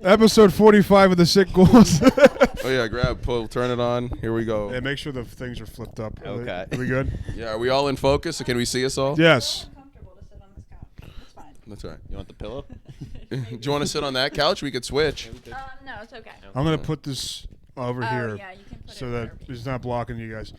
Episode 45 of the Sick Ghouls. Oh yeah, pull, turn it on. Here we go. Yeah, make sure the things are flipped up. Okay. Are we good? Yeah, are we all in focus? Can we see us all? Yes. Comfortable to sit on this couch. It's fine. That's right. You want the pillow? Do you want to sit on that couch? We could switch. No, it's okay. I'm going to put this over here Yeah, you can put so it that it's not blocking you guys.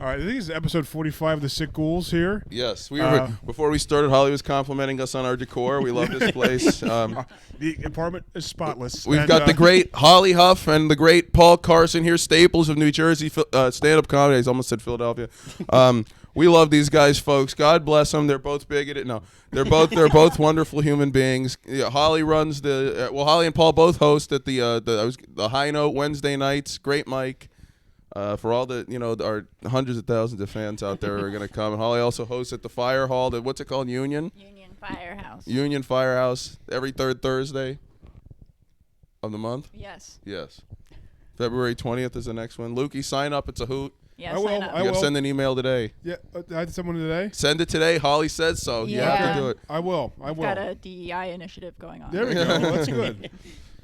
All right, I think it's episode 45 of the Sick Ghouls here. Yes, we were. Before we started, Holly was complimenting us on our decor. We love this place. The apartment is spotless. We've got the great Holly Huff and the great Paul Carson here, staples of New Jersey stand-up comedy. I almost said Philadelphia. We love these guys, folks. God bless them. They're both bigoted. No, they're both wonderful human beings. Yeah, Holly runs the. Holly and Paul both host at the High Note Wednesday nights. Great mic. For all the our hundreds of thousands of fans out there who are going to come. And Holly also hosts at the Fire Hall. What's it called? Union Firehouse. Union Firehouse every third Thursday of the month. Yes. Yes. February 20th is the next one. Lukey, sign up. It's a hoot. Yes, I will. sign up. You got to send an email today. Yeah, I had someone today. Send it today. Holly says so. You have Yeah. to do it. I will. We've got a DEI initiative going on. There we go. That's good.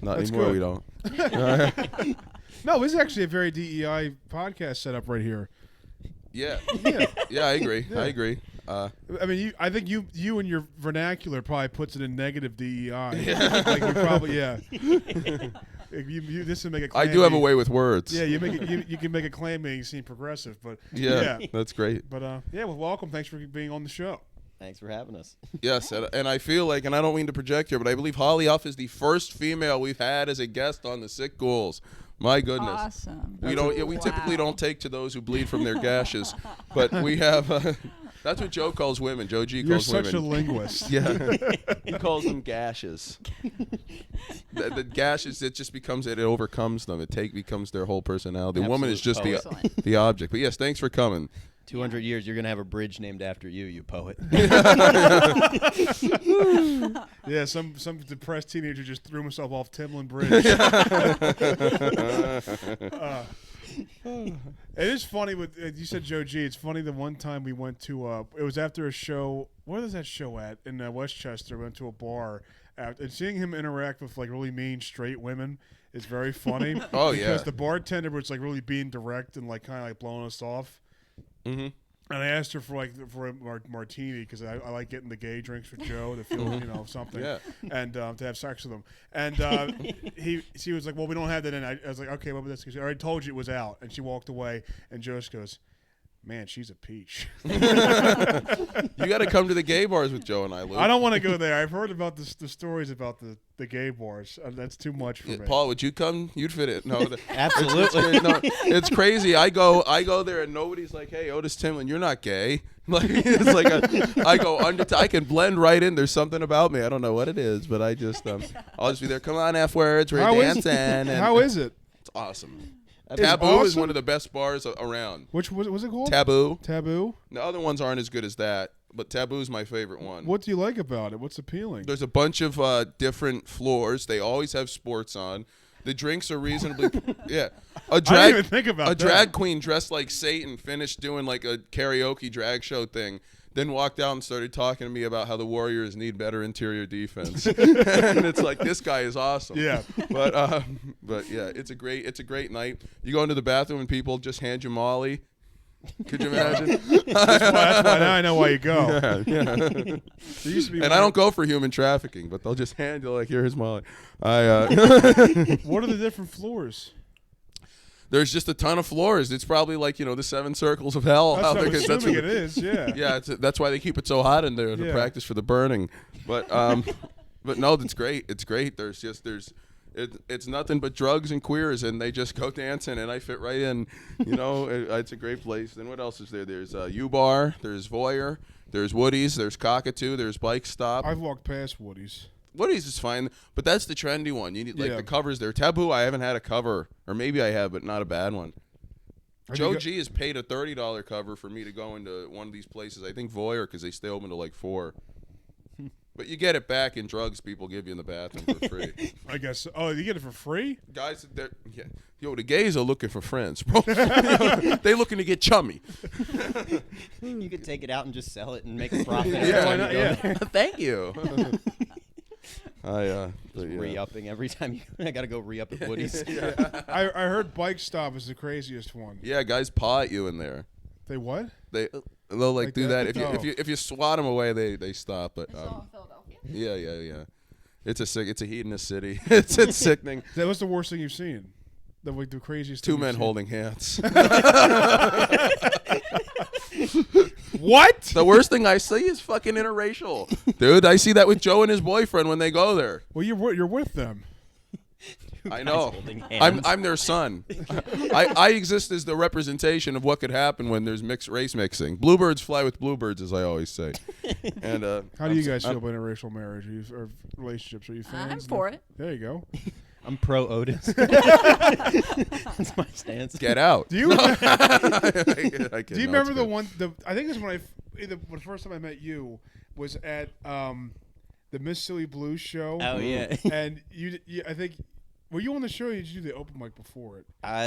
Not That's anymore. good. We don't. No, this is actually a very DEI podcast setup right here. Yeah. Yeah. Yeah, I agree. Yeah. I agree. I mean, I think you and your vernacular probably puts it in negative DEI. Like you probably, yeah. This would make a claim. I do have a way with words. Yeah, you make it. You can make a claim that you seem progressive, but Yeah, that's great. But yeah, well, welcome. Thanks for being on the show. Thanks for having us. Yes, and I feel like, and I don't mean to project here, but I believe Holly Huff is the first female we've had as a guest on the Sick Ghouls. My goodness. Awesome. We don't. We typically don't take to those who bleed from their gashes, but we have. That's what Joe calls women. Joe G You're calls such women. a linguist. Yeah, he calls them gashes. The gashes, it just becomes, it overcomes them. Becomes their whole personality. The woman is just Excellent. the object. But yes, thanks for coming. 200 years, you're going to have a bridge named after you, you poet. Yeah, some depressed teenager just threw himself off Timlin Bridge. It is funny with you said Joe G. It's funny the one time we went to it was after a show. Where was that show at? In Westchester. We went to a bar and seeing him interact with like really mean straight women is very funny. Oh, yeah. Because the bartender was like really being direct and like kind of like blowing us off. Mm-hmm. And I asked her for a martini because I like getting the gay drinks for Joe to feel something, Yeah. and to have sex with him. And she was like, "Well, we don't have that in." I was like, "Okay, what about this?" I already told you it was out, and she walked away. And Joe just goes, "Man, she's a peach." You got to come to the gay bars with Joe and I, Luke. I don't want to go there. I've heard about the stories about the gay bars. That's too much for me. Paul, would you come? You'd fit it. No, Absolutely. it's crazy. I go there and nobody's like, "Hey, Otis Timlin, you're not gay." Like it's like I go I can blend right in. There's something about me. I don't know what it is, but I just I'll just be there. Come on, F words. We're dancing. How is it? It's awesome. It's Taboo is awesome? one of the best bars around. Which was it called? Taboo. Taboo. The other ones aren't as good as that, but Taboo is my favorite one. What do you like about it? What's appealing? There's a bunch of different floors. They always have sports on. The drinks are reasonably, yeah. I didn't even think about that. drag queen dressed like Satan finished doing like a karaoke drag show thing. Then walked out and started talking to me about how the Warriors need better interior defense, and it's like this guy is awesome. Yeah, but yeah, it's a great night. You go into the bathroom and people just hand you Molly. Could you imagine? that's why now I know why you go. Yeah. There used to be And I don't go for human trafficking, but they'll just hand you like, here's Molly. What are the different floors? There's just a ton of floors. It's probably like the 7 circles of hell That's out what there. I'm 'Cause that's assuming what- it is. Yeah. Yeah, that's why they keep it so hot in there to Yeah. practice for the burning. But but no, it's great. It's great. It's nothing but drugs and queers, and they just go dancing, and I fit right in. It's a great place. Then what else is there? There's U-Bar, there's Voyeur, there's Woody's, there's Cockatoo, there's Bike Stop. I've walked past Woody's. Woody's is fine, but that's the trendy one. You need the covers there. Taboo, I haven't had a cover, or maybe I have, but not a bad one. Joe G has paid a $30 cover for me to go into one of these places. I think Voyeur, because they stay open till like 4. But you get it back in drugs people give you in the bathroom for free. I guess. Oh, you get it for free? Guys, the gays are looking for friends, bro. They looking to get chummy. You could take it out and just sell it and make a profit. Yeah, why not? Yeah. Thank you. Just re-upping every time I gotta go re-up at Woody's. I heard bike stop is the craziest one. Yeah, guys paw at you in there. They what? They'll like do that. that? If you swat them away, they stop. But It's all in Philadelphia. yeah. It's a hedonist city. it's sickening. That was the worst thing you've seen. The craziest. Two thing men you've seen. holding hands. What? The worst thing I see is fucking interracial, dude. I see that with Joe and his boyfriend when they go there. Well, you're with them. I know. holding hands. I'm their son. I exist as the representation of what could happen when there's mixed race mixing. Bluebirds fly with bluebirds, as I always say. And how do you guys feel about interracial marriage or relationships? Are you fans? I'm for it. There you go. I'm pro Otis. That's my stance. get out. Do you? I Do you remember the one? I think this is when the first time I met you was at the Miss Silly Blues show. Oh yeah. And you I think. Were you on the show or did you do the open mic before it?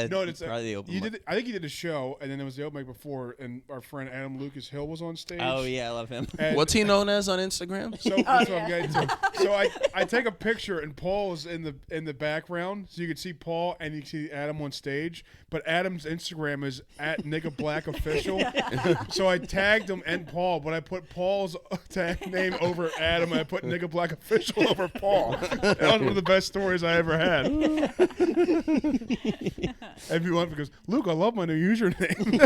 No, it's probably the open you mic. did. I think you did a show, and then there was the open mic before, and our friend Adam Lucas Hill was on stage. Oh yeah, I love him. And What's he known as on Instagram? So that's what I'm getting to. So I take a picture, and Paul is in the background, so you can see Paul and you can see Adam on stage. But Adam's Instagram is at Nigga Black Official. So I tagged him and Paul, but I put Paul's tag name over Adam, and I put Nigga Black Official over Paul. That was one of the best stories I ever had. Everyone goes, Luke, I love my new username.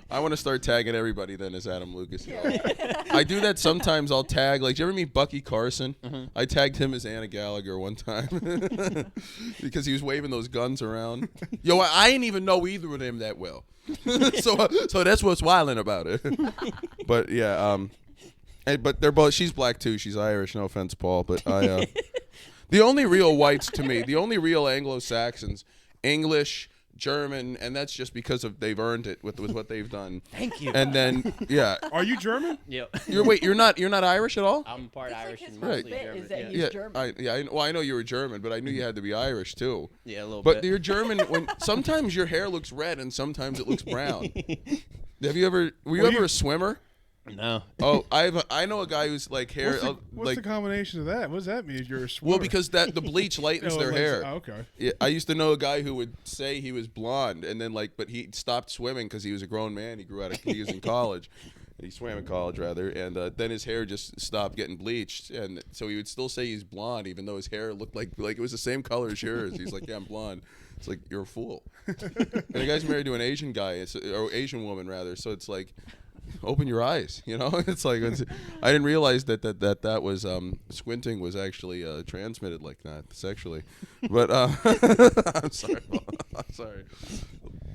I want to start tagging everybody then as Adam Lucas. I do that sometimes. I'll tag, like, do you ever meet Bucky Carson? I tagged him as Anna Gallagher one time because he was waving those guns around. Yo, I didn't even know either of them that well. so that's what's wilding about it. But yeah, but they're both. She's black too. She's Irish. No offense, Paul, but the only real whites to me, the only real Anglo-Saxons, English, German, and that's just because they've earned it with what they've done. Thank you. And then Are you German? Yep. you're not Irish at all? I'm part That's Irish like his and whole mostly bit German. is that Yeah. he's Yeah, German. I know you were German, but I knew you had to be Irish too. Yeah, a little But bit. you're German when sometimes your hair looks red and sometimes it looks brown. Were you ever a swimmer? No. Oh, I know a guy who's like hair What's like the combination of that? What does that mean? You're a swimmer? well because the bleach lightens their hair. Oh, okay. Yeah, I used to know a guy who would say he was blonde and then but he stopped swimming because he was a grown man. He he was in college. He swam in college rather, and then his hair just stopped getting bleached, and so he would still say he's blonde even though his hair looked like it was the same color as yours. He's like, yeah, I'm blonde. It's like, you're a fool. And the guy's married to an Asian guy, or Asian woman rather. So it's like, open your eyes, you know. It's like I didn't realize that was squinting was actually transmitted like that sexually. But I'm sorry, I'm sorry.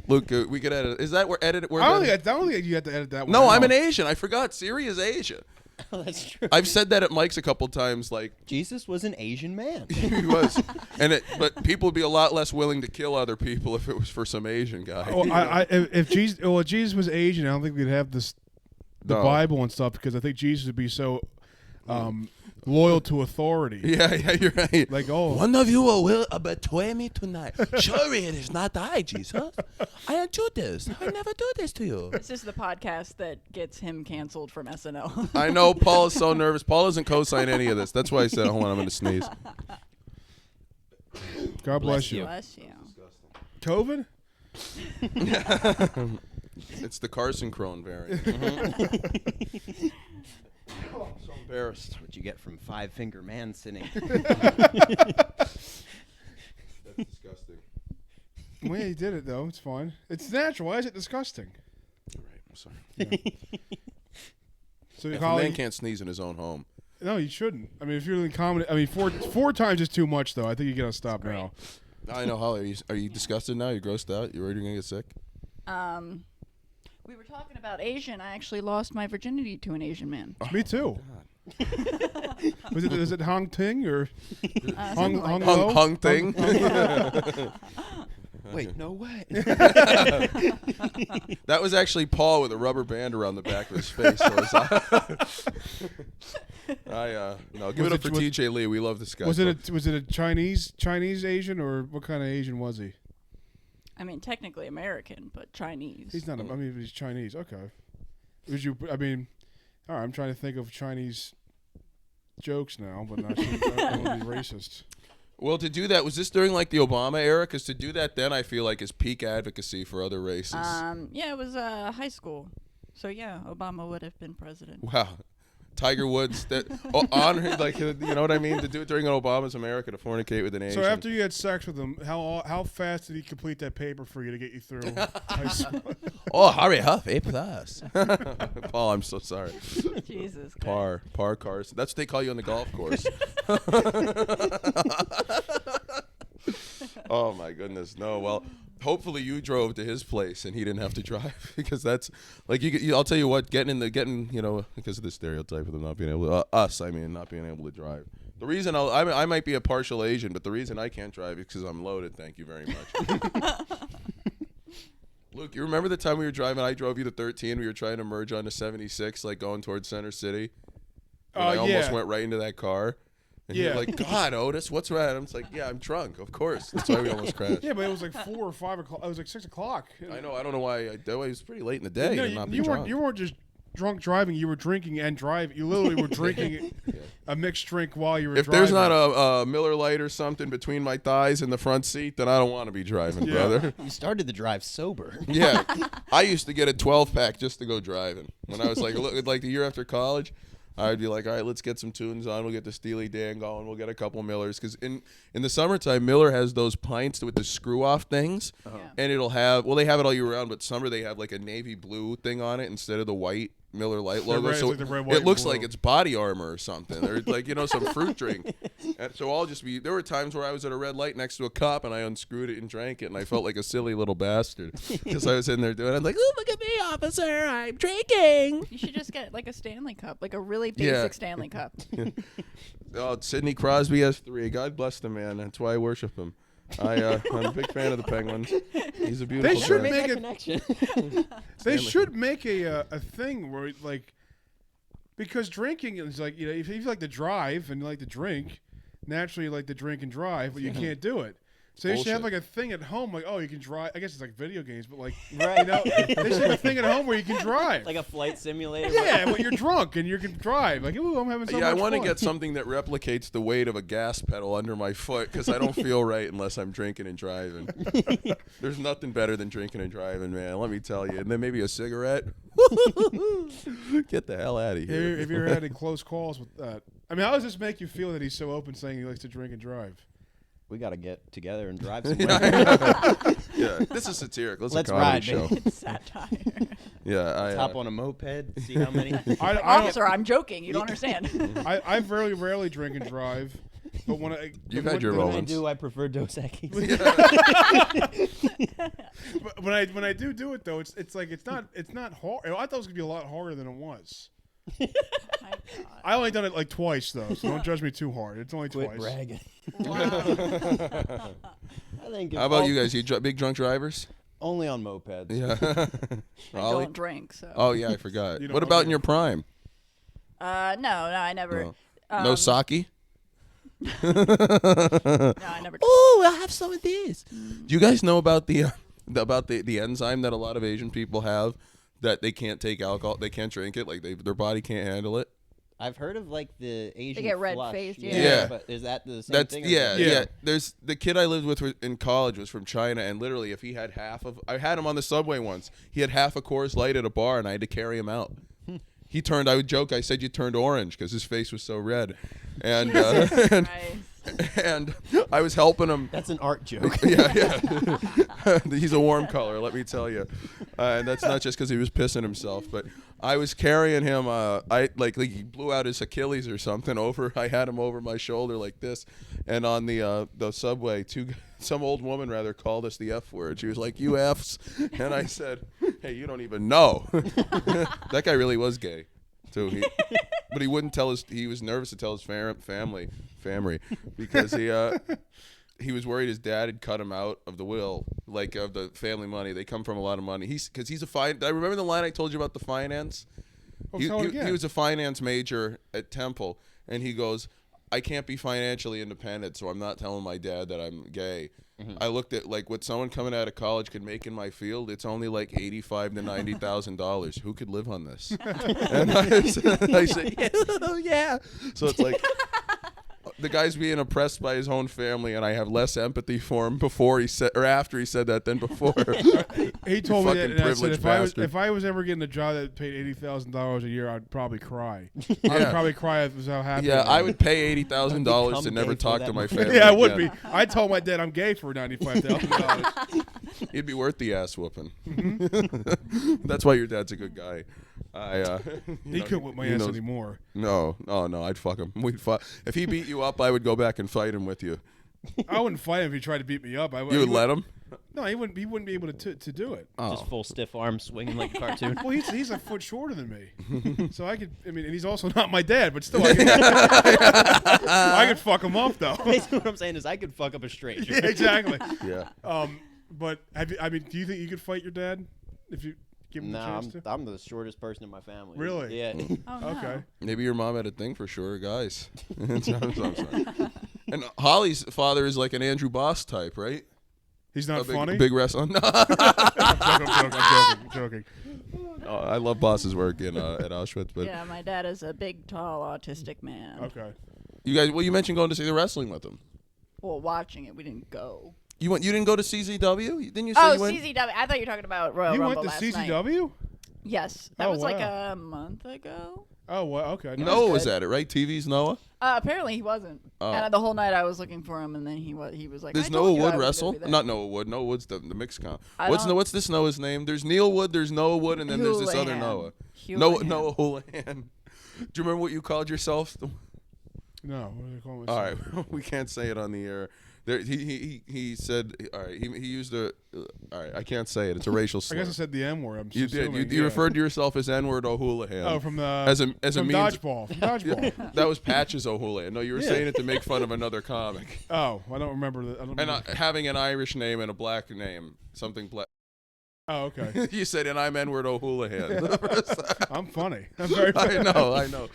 Luke, we could edit. Is that where edit? I don't think you have to edit that one. No, I'm out. an Asian. I forgot. Siri is Asia. Oh, that's true. I've said that at Mike's a couple times. Like Jesus was an Asian man. he was, but people would be a lot less willing to kill other people if it was for some Asian guy. Oh, if Jesus was Asian, I don't think we'd have the No. Bible and stuff because I think Jesus would be so loyal to authority. Yeah, you're right. Like, one of you will betray me tonight. Surely it is not I, Jesus. I didn't do this. I never do this to you. This is the podcast that gets him canceled from SNL. I know Paul is so nervous. Paul doesn't co-sign any of this. That's why I said, hold on, I'm going to sneeze. God bless Bless you. you. Bless you. COVID? It's the Carson Crone variant. Oh, I'm so embarrassed. That's what you get from Five Finger Man sinning. That's disgusting. Well, yeah, he did it, though. It's fine. It's natural. Why is it disgusting? All right, I'm sorry. So, If a Holly, man can't sneeze in his own home. no, you shouldn't. I mean, if you're in comedy, I mean, four times is too much, though. I think you gotta stop now. I know, Holly. Are you disgusted now? You grossed out? You worried you're going to get sick? We were talking about Asian. I actually lost my virginity to an Asian man. Me too. Was it Hong Ting or Something like that. Lo? Hung thing. Wait, no way. That was actually Paul with a rubber band around the back of his face. So give it up for TJ Lee. We love this guy. Was it a Chinese Asian or what kind of Asian was he? I mean, technically American, but Chinese. He's not. I mean, he's Chinese. Okay. Was you? I mean, all right. I'm trying to think of Chinese jokes now, but not I don't want to be racist. Well, to do that, was this during like the Obama era? Because to do that then, I feel like is peak advocacy for other races. Yeah, it was high school. So yeah, Obama would have been president. Wow. Tiger Woods, that honor, like, you know what I mean? To do it during Obama's America, to fornicate with an Asian. So after you had sex with him, how fast did he complete that paper for you to get you through high school? Oh, Harry Huff, A+. Paul, I'm so sorry. Jesus. Par Carson. That's what they call you on the golf course. Oh my goodness, no. Well, hopefully you drove to his place and he didn't have to drive, because that's like I'll tell you what, getting you know, because of the stereotype of them not being able to, not being able to drive. The reason I might be a partial Asian, but the reason I can't drive is because I'm loaded. Thank you very much. Luke, you remember the time we were driving? I drove you to 13. We were trying to merge onto 76, like going towards Center City. And I almost went right into that car. And you're like, God, Otis, what's wrong? I'm just like, yeah, I'm drunk. Of course. That's why we almost crashed. Yeah, but it was like 4 or 5 o'clock. It was like 6 o'clock. I know. I don't know why. It was pretty late in the day. No, you weren't just drunk driving. You were drinking and driving. You literally were drinking a mixed drink while you were driving. If there's not a Miller Lite or something between my thighs in the front seat, then I don't want to be driving, brother. You started the drive sober. Yeah. I used to get a 12-pack just to go driving. When I was like the year after college, I'd be like, all right, let's get some tunes on. We'll get the Steely Dan going. We'll get a couple Millers. Because in the summertime, Miller has those pints with the screw-off things. Uh-huh. And it'll have, well, they have it all year round, but summer they have like a navy blue thing on it instead of the white Miller Lite logo. Red, so like the red, white, it looks and blue. like it's body armor or something. Or like, you know, some fruit drink. And so I'll just be, there were times where I was at a red light next to a cop and I unscrewed it and drank it. And I felt like a silly little bastard because I was in there doing it. I'm like, oh, look at me, officer. I'm drinking. You should just get like a Stanley Cup, like a really basic Stanley Cup. Oh, Sidney Crosby has 3. God bless the man. That's why I worship him. I'm a big fan of the Penguins. He's a beautiful They should guy. make that a connection. They should make a thing where like, because drinking is like, you know, if you like to drive and you like to drink, naturally you like to drink and drive, but you can't do it. So they should have like a thing at home, like, oh, you can drive. I guess it's like video games, but like, Right. you know, they should have a thing at home where you can drive. Like a flight simulator. Yeah, but you're drunk and you can drive. Like, ooh, I'm having so much I fun. want to get something that replicates the weight of a gas pedal under my foot because I don't feel right unless I'm drinking and driving. There's nothing better than drinking and driving, man. Let me tell you. And then maybe a cigarette. Get the hell out of here. Have you ever had any close calls with that? I mean, how does this make you feel that he's so open saying he likes to drink and drive? We got to get together and drive somewhere. Yeah, this is satirical. It's Let's a comedy ride, show. baby. It's satire. Yeah, Let's hop on a moped, see how many. Officer, I'm joking. You don't understand. I very rarely drink and drive, but when I You've had your When I moments. do, I prefer Dos Equis. But when I do it though, it's like it's not hard. I thought it was gonna be a lot harder than it was. My God. I only done it like twice though, so don't judge me too hard. It's only Quit twice. bragging. Wow. I think How about you guys? You big drunk drivers? Only on mopeds. Yeah. I Ollie? don't drink, so. Oh yeah, I forgot. You don't What about in drink. your prime? No, I never. No, no sake. No, I never. Oh, I'll have some of this. Do you guys know about the enzyme that a lot of Asian people have that they can't take alcohol, they can't drink it, like their body can't handle it? I've heard of like the Asian. get flush. red-faced, Yeah. But is that the same That's thing? or yeah, something? yeah. There's the kid I lived with in college was from China, and literally, if he had I had him on the subway once. He had half a Coors Light at a bar, and I had to carry him out. He turned. I would joke. I said you turned orange because his face was so red, and Christ. and I was helping him. That's an art joke. Yeah. He's a warm color, let me tell you. And that's not just because he was pissing himself, but I was carrying him. Like he blew out his Achilles or something. I had him over my shoulder like this, and on the subway, some old woman rather called us the F word. She was like, "You Fs," and I said, "Hey, you don't even know." That guy really was gay, too. But he wouldn't tell he was nervous to tell his family, because he was worried his dad had cut him out of the will, like of the family money. They come from a lot of money. Because he's I remember the line I told you about the finance? Oh, tell it again. He was a finance major at Temple, and he goes, I can't be financially independent, so I'm not telling my dad that I'm gay. I looked at like what someone coming out of college could make in my field. It's only like $85,000 to $90,000. Who could live on this? And I said, yeah. So it's like the guy's being oppressed by his own family, and I have less empathy for him before he said or after he said that than before. He told me that, Fucking and I said privileged if I was ever getting a job that paid $80,000 a year, I'd probably cry. I'd probably cry if it was how happy. Yeah, I would pay $80,000 to Become never gay for talk that to my money. family. Yeah, I would again. be. I told my dad I'm gay for $95,000. He'd be worth the ass whooping. That's why your dad's a good guy. He couldn't whip my ass anymore. No, I'd fuck him. We'd fuck. If he beat you up, I would go back and fight him with you. I wouldn't fight him if he tried to beat me up. You would let him? No, he wouldn't. He wouldn't be able to do it. Oh. Just full stiff arms swinging like a cartoon. Well, he's a foot shorter than me, so I could. I mean, and he's also not my dad, but still, I could fuck him up though. Basically, what I'm saying is I could fuck up a stranger. Yeah, exactly. Yeah. But do you think you could fight your dad if you give him the No, chance to? I'm the shortest person in my family. Really? Yeah. Oh, no. Okay. Maybe your mom had a thing for shorter guys. I'm sorry. And Holly's father is like an Andrew Boss type, right? He's not A big, funny. Big wrestler. No. I'm joking. Oh, I love Boss's work at Auschwitz, but Yeah, my dad is a big, tall, autistic man. Okay. you guys. Well, you mentioned going to see the wrestling with him. Well, watching it, we didn't go. You went. You didn't go to CZW? Didn't you say Oh, you went? CZW. I thought you were talking about Royal You Rumble went to last night. CCW? Yes, that Oh, was like wow. a month ago. Oh, well, okay. Noah was good. at it, right? TV's Noah. Apparently he wasn't. Oh. And the whole night I was looking for him, and then he was like, Does I Noah told you I Wood was wrestle? gonna be there. Not Noah Wood. Noah Wood's the mixed comp. I What's don't- what's this Noah's name? There's Neil Wood. There's Noah Wood, and then there's this other Houlihan. Noah. Houlihan. Noah Houlihan. Do you remember what you called yourself? No, what do they call All myself? right, we can't say it on the air. There, he said. All right, he used a. All right, I can't say it. It's a racial I slur. guess I said the N word. I'm You did. assuming, You yeah. referred to yourself as N-word O'Houlihan. Oh, from the as a from means. dodgeball. From dodgeball. That was Patches O'Houlihan. No, you were saying it to make fun of another comic. Oh, I don't remember that. I don't And remember. having an Irish name and a black name, something black. Oh, okay. You said, and I'm N-word O'Houlihan. I'm funny. I'm very funny. I know.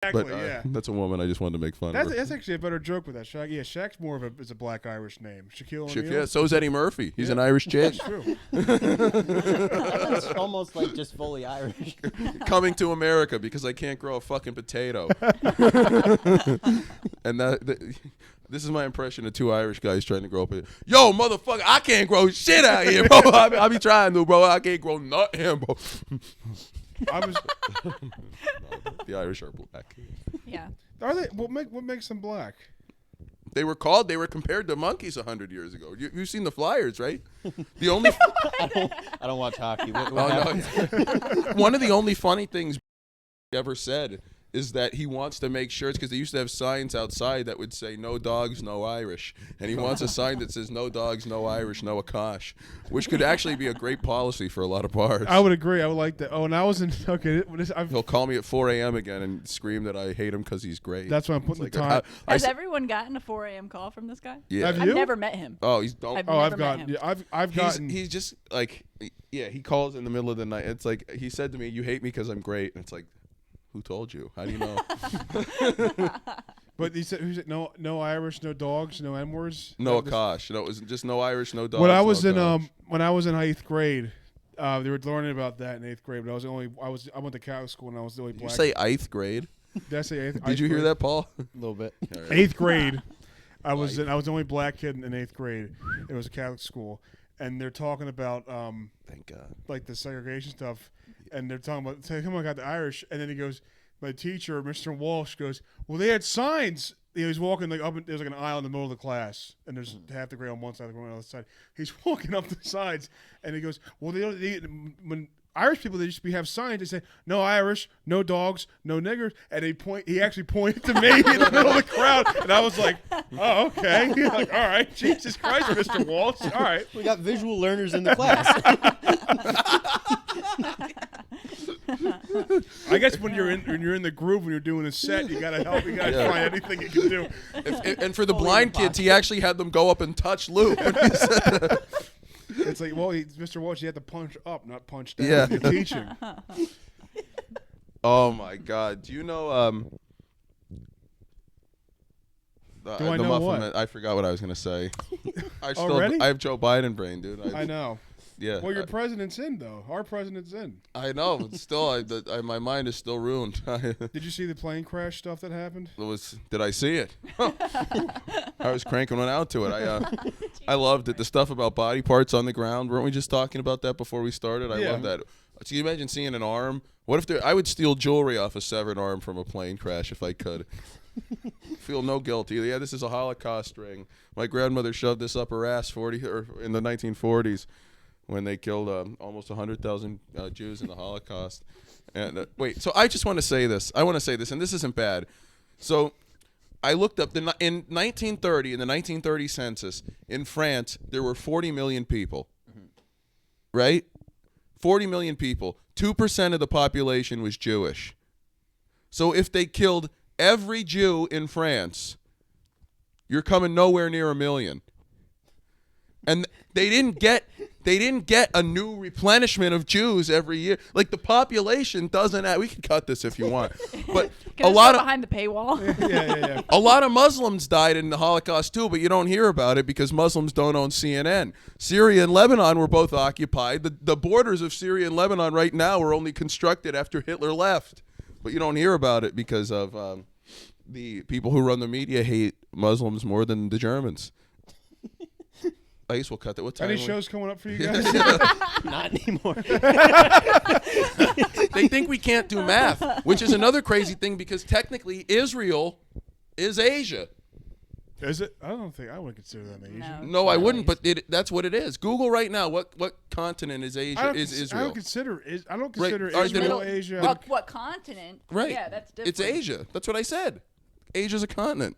Exactly, But yeah. that's a woman. I just wanted to make fun of her. That's actually a better joke with that. Shaq. Yeah, Shaq's more of is a black Irish name. Shaquille O'Neal. Yeah, so is Eddie Murphy. He's an Irish chick. That's true. It's almost like just fully Irish. Coming to America because I can't grow a fucking potato. And this is my impression of two Irish guys trying to grow up. Yo, motherfucker, I can't grow shit out here, bro. I be trying to, bro. I can't grow nothing, bro. I was. The Irish are black. Yeah. Are they? What makes them black? They were compared to monkeys 100 years ago. You've seen the Flyers, right? The only I don't watch hockey. What Oh, happened? no. One of the only funny things ever said is that he wants to make shirts because they used to have signs outside that would say "No dogs, no Irish," and he wants a sign that says "No dogs, no Irish, no Akash," which could actually be a great policy for a lot of bars. I would agree. I would like that. Oh, and I was in. Okay, He'll call me at 4 a.m. again and scream that I hate him because he's great. that's why I'm putting Like, the time. Has everyone gotten a 4 a.m. call from this guy? yeah. Have I've you? never met him. Oh, he's don't. I've Oh, never I've met gotten. him. Yeah, I've gotten. He's just like, yeah. He calls in the middle of the night. It's like he said to me, "You hate me because I'm great," and it's like, who told you? How do you know? But he said, no Irish, no dogs, no N words. No Akash. No, it was just no Irish, no dogs. When I was no in Akash. when I was in 8th grade, they were learning about that in 8th grade. But I went to Catholic school and I was the only Did you black. say 8th grade? Did I say 8th? Did you hear that, Paul? A little bit. 8th grade. I was the only black kid in 8th grade. It was a Catholic school, and they're talking about Thank God. like the segregation stuff, and they're talking about come on, got the Irish, and then he goes, my teacher, Mr. Walsh, goes, well, they had signs. He was walking like up. There's like an aisle in the middle of the class, and there's half the grade on one side, the grade on the other side. He's walking up the sides, and he goes, well, when Irish people, they used to have signs. They say, no Irish, no dogs, no niggers, and he actually pointed to me in the middle of the crowd, and I was like, oh, okay. He's like, all right, Jesus Christ, Mr. Walsh, all right. We got visual learners in the class. I guess when you're in the groove, when you're doing a set, you gotta help. You gotta Yeah. find anything you can do. And for the blind kids, he actually had them go up and touch Lou. It's like, well, Mr. Walsh, you have to punch up, not punch down. Yeah. You're teaching. Oh my God! Do you know? Do I the know Muffin what? Man- I forgot what I was gonna say. Already? I have Joe Biden brain, dude. I know. Yeah. Well, your president's in though. Our president's in. I know, but still, my mind is still ruined. Did you see the plane crash stuff that happened? Did I see it? I was cranking one out to it. I loved it. The stuff about body parts on the ground. Weren't we just talking about that before we started? I Yeah. love that. So you imagine seeing an arm? What if I would steal jewelry off a severed arm from a plane crash if I could. Feel no guilt either. Yeah, this is a Holocaust ring. My grandmother shoved this up her ass in the 1940s when they killed almost 100,000 Jews in the Holocaust. And wait, so I just want to say this. I want to say this, and this isn't bad. So I looked up in 1930, in the 1930 census in France, there were 40 million people. Right? 40 million people. 2% of the population was Jewish. So if they killed every Jew in France, you're coming nowhere near 1 million. And they didn't get a new replenishment of Jews every year. Like the population doesn't we can cut this if you want. But Can a I lot go of behind the paywall. Yeah. a lot of Muslims died in the Holocaust too, but you don't hear about it because Muslims don't own CNN. Syria and Lebanon were both occupied. The borders of Syria and Lebanon right now were only constructed after Hitler left. But you don't hear about it because of the people who run the media hate Muslims more than the Germans. I guess we'll cut that. What time? Any shows coming up for you guys? Not anymore. They think we can't do math, which is another crazy thing because technically Israel is Asia. Is it? I wouldn't consider them Asian. No, I wouldn't, but that's what it is. Google right now what continent is Asia? Is Israel? I don't consider Right. Israel Asia. What continent? Right. Yeah, that's different. It's Asia. That's what I said. Asia's a continent.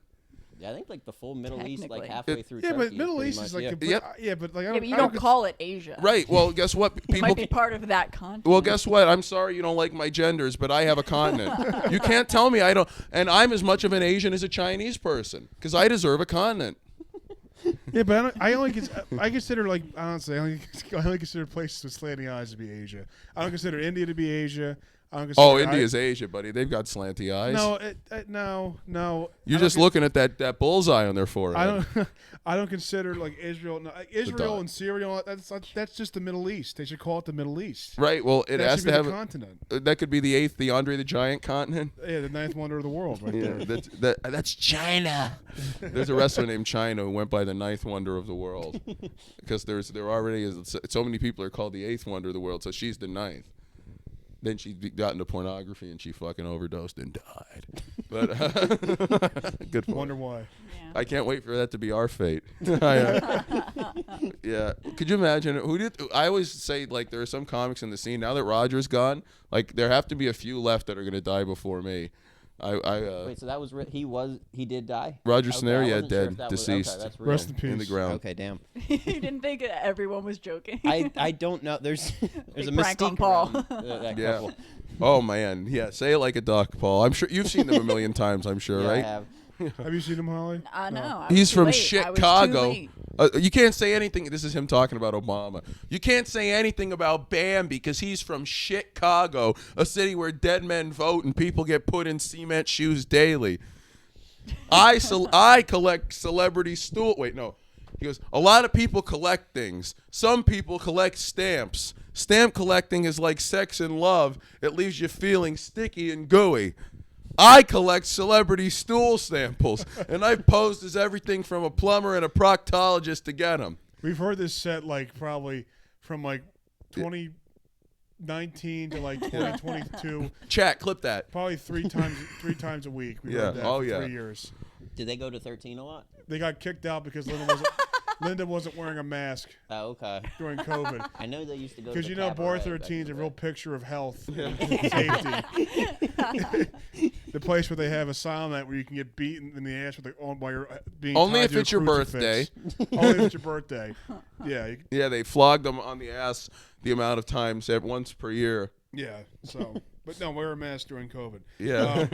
Yeah, I think like the full Middle East, like Technically. halfway through. Yeah, but Turkey Middle pretty East is much, like yeah. but like I Yeah, don't, but you I don't cons- call it Asia. Right. Well, guess what? It People might be part of that continent. Well, guess what? I'm sorry you don't like my genders, but I have a continent. You can't tell me I don't. And I'm as much of an Asian as a Chinese person because I deserve a continent. Yeah, but I consider like honestly, I only consider places with slanty eyes to be Asia. I don't consider India to be Asia. I don't consider India's Asia, buddy. They've got slanty eyes. No. You're just looking at that bullseye on their forehead. I don't consider like Israel. No, like Israel and Syria. That's just the Middle East. They should call it the Middle East. Right. Well, it That has should to be have the continent. That could be the Andre the Giant continent. Yeah, the ninth wonder of the world, right Yeah, there. that's China. There's a wrestler named China who went by the ninth wonder of the world because there already is so many people are called the eighth wonder of the world, so she's the ninth. Then she got into pornography and she fucking overdosed and died. But good for her. Wonder why. Yeah. I can't wait for that to be our fate. Yeah. Could you imagine I always say like there are some comics in the scene now that Roger's gone, like there have to be a few left that are going to die before me. Wait, so that was he did die? Roger Okay, Snare, I yeah, wasn't sure dead, if that was- deceased. okay, that's real. Rest in peace. in the ground. Okay, damn. You didn't think everyone was joking. I don't know. There's a Big prank on mystique Paul. around that Yeah. couple. Oh man, yeah. Say it like a duck, Paul. I'm sure you've seen them a million times. I'm sure, Yeah, right? I have. Have you seen him, Holly? I know. He's from I was Chicago. too late. You can't say anything. This is him talking about Obama. You can't say anything about Bam because he's from Chicago, a city where dead men vote and people get put in cement shoes daily. I collect celebrity stool. Wait, no. He goes, a lot of people collect things. Some people collect stamps. Stamp collecting is like sex and love. It leaves you feeling sticky and gooey. I collect celebrity stool samples, and I've posed as everything from a plumber and a proctologist to get them. We've heard this set like probably from like 2019 to like 2022. Chat, clip that. Probably three times a week. We Yeah. heard that Oh, for yeah. 3 years. Did they go to 13 a lot? They got kicked out because Linda wasn't wearing a mask Oh, okay. during COVID. I know they used to go to Because the you know, Bar cabaret back 13 is a in the real day. picture of health and safety. The place where they have a silent night where you can get beaten in the ass while you're being Only tied if to a it's your crucifix. Only if it's your birthday. Yeah, Yeah, they flogged them on the ass the amount of times once per year. yeah. So, but no, wear a mask during COVID. Yeah.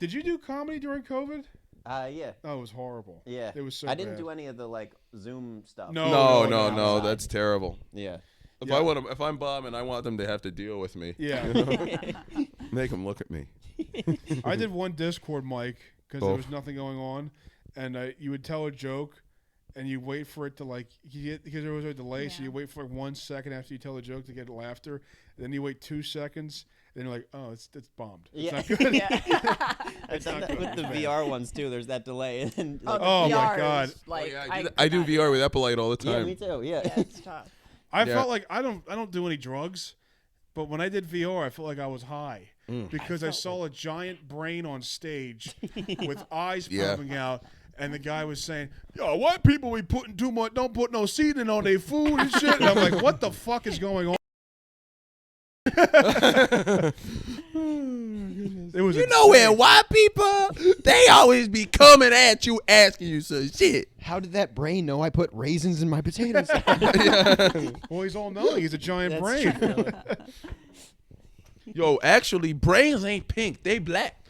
Did you do comedy during COVID? Yeah. Oh, it was horrible. Yeah. It was so I didn't bad. do any of the like Zoom stuff. No. No, no, no, no. that's terrible. Yeah. If I'm bombing, I want them to have to deal with me. Yeah. Make them look at me. I did one Discord mic because there was nothing going on, and you would tell a joke, and you wait for it to because there was a delay, so you wait for 1 second after you tell the joke to get laughter, and then you wait 2 seconds, and you're like, oh, it's bombed. It's not good. I've done that with the VR ones too. There's that delay. And oh my God. I do VR with Epilite all the time. Yeah, me too. Yeah, it's tough. I felt like I don't do any drugs, but when I did VR, I felt like I was high because I saw a giant brain on stage with eyes popping out, and the guy was saying, "Yo, white people be putting too much, don't put no seasoning on their food and shit." And I'm like, "What the fuck is going on?" It was white people, they always be coming at you asking you some shit. How did that brain know I put raisins in my potatoes? Well, he's all knowing. He's a giant brain. Yo, actually, brains ain't pink. They black.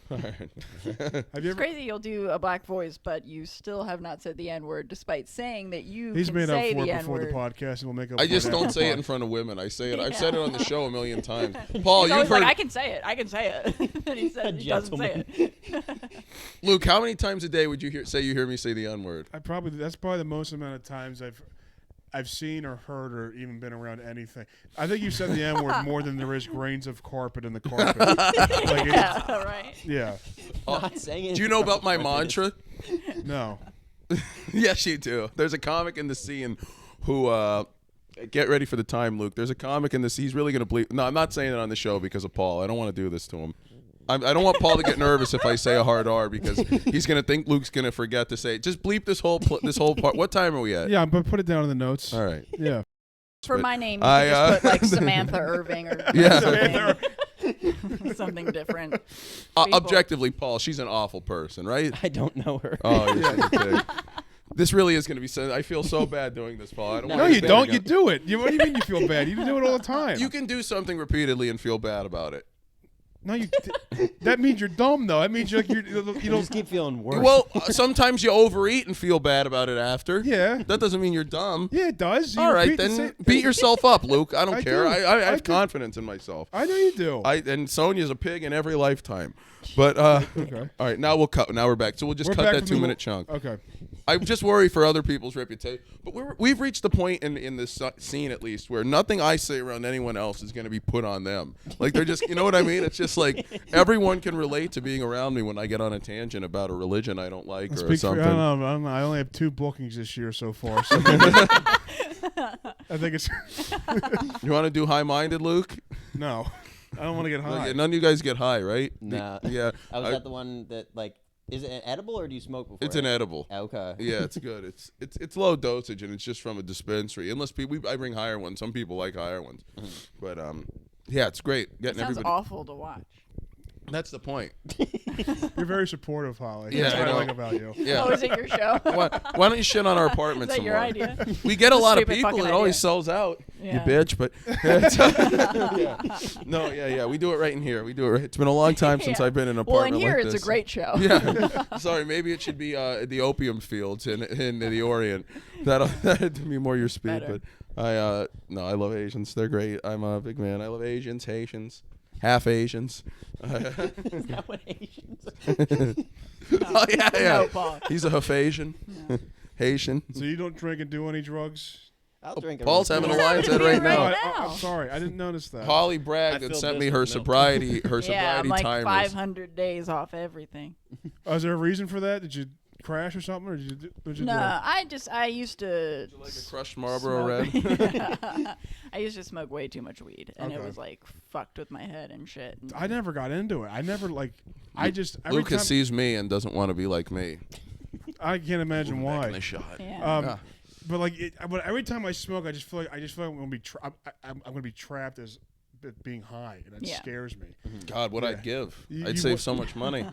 Have you It's ever? crazy you'll do a black voice, but you still have not said the N-word, despite saying that you He's can made up say for the it before the N-word. podcast, and we'll make up. I for just it don't after say the it in front of women. I say it. I've said it on the show a million times. Paul, He's you've always heard. like, I can say it. I can say it. And he said he doesn't say it. Luke, how many times a day would you hear me say the N-word? That's probably the most amount of times I've seen or heard or even been around anything. I think you said the N-word more than there is grains of carpet in the carpet. Yeah, right. Yeah. Not saying it. Do you know about my mantra? No. Yes, you do. There's a comic in the scene who, get ready for the time, Luke. There's a comic in this. He's really going to bleep. No, I'm not saying it on the show because of Paul. I don't want to do this to him. I don't want Paul to get nervous if I say a hard R because he's going to think Luke's going to forget to say it. Just bleep this whole part. What time are we at? Yeah, but put it down in the notes. All right. Yeah. For my name, you could just put like Samantha Irving or something different. Objectively, Paul, she's an awful person, right? I don't know her. Oh, yeah. This really is going to be. I feel so bad doing this, Paul. I don't No, want to you say it don't. again. You do it. What do you mean you feel bad? You do it all the time. You can do something repeatedly and feel bad about it. No, that means you're dumb, though. That means you You don't. just keep feeling worse. Well, sometimes you overeat and feel bad about it after. Yeah. That doesn't mean you're dumb. Yeah, it does. You All right, repeat the then same- beat yourself up, Luke. I don't I care. do. I I have do. confidence in myself. I know you do. And Sonia's a pig in every lifetime. But Okay. all right, now we'll cut. Now we're back. So we'll just We're cut back that from the 2-minute chunk. Okay. I just worry for other people's reputation. But we've reached the point in this scene, at least, where nothing I say around anyone else is going to be put on them. Like they're just, you know what I mean? It's just like everyone can relate to being around me when I get on a tangent about a religion I don't like or Speak for, something. I don't know. I only have 2 bookings this year so far. So I think it's You want to do high-minded, Luke? no. I don't want to get high. Like, none of you guys get high, right? Nah. Yeah. I was at the one that is it an edible or do you smoke before? It's an edible. Okay. Yeah, it's good. It's low dosage and it's just from a dispensary. Unless I bring higher ones. Some people like higher ones, but yeah, it's great. Getting Sounds everybody. awful to watch. That's the point. You're very supportive, Holly. Yeah, That's what I I know. like about you. Yeah. Oh, is it your show? Why don't you shit on our Is apartment that some your more? idea? We get a lot of Stupid people. fucking It always idea. sells out. Yeah. You bitch, but yeah. No, yeah. We do it right in here. We do it. Right. It's been a long time since Yeah. I've been in an Well, apartment in here like it's this. a great show. Yeah. Sorry, maybe it should be the opium fields in the Orient. That'd be more your speed. Better. But I love Asians. They're great. I'm a big man. I love Asians, Haitians, half Asians. Is that what Asians Oh yeah. No, Paul. He's a Huff Asian. Haitian. So you don't drink and do any drugs? I'll drink a Paul's having a He's lion's having head a right beer now. right I, now. I'm sorry. I didn't notice that. Holly I bragged and filled sent this me her with milk. sobriety Yeah, I'm like timers. 500 days off everything. Oh, is there a reason for that? Did you crash or something, or did you do? No, I used to. Like a crushed Marlboro smoke- Red. I used to smoke way too much weed, and it Okay. was like fucked with my head and shit. And I never got into it. I never like. I just every Lucas time, sees me and doesn't want to be like me. I can't imagine Back in why. the shot. yeah. But like, but every time I smoke, I just feel like I'm gonna be I'm gonna be trapped as being high, and that Yeah. scares me. God, what Yeah. I'd give. You I'd save would- so much money.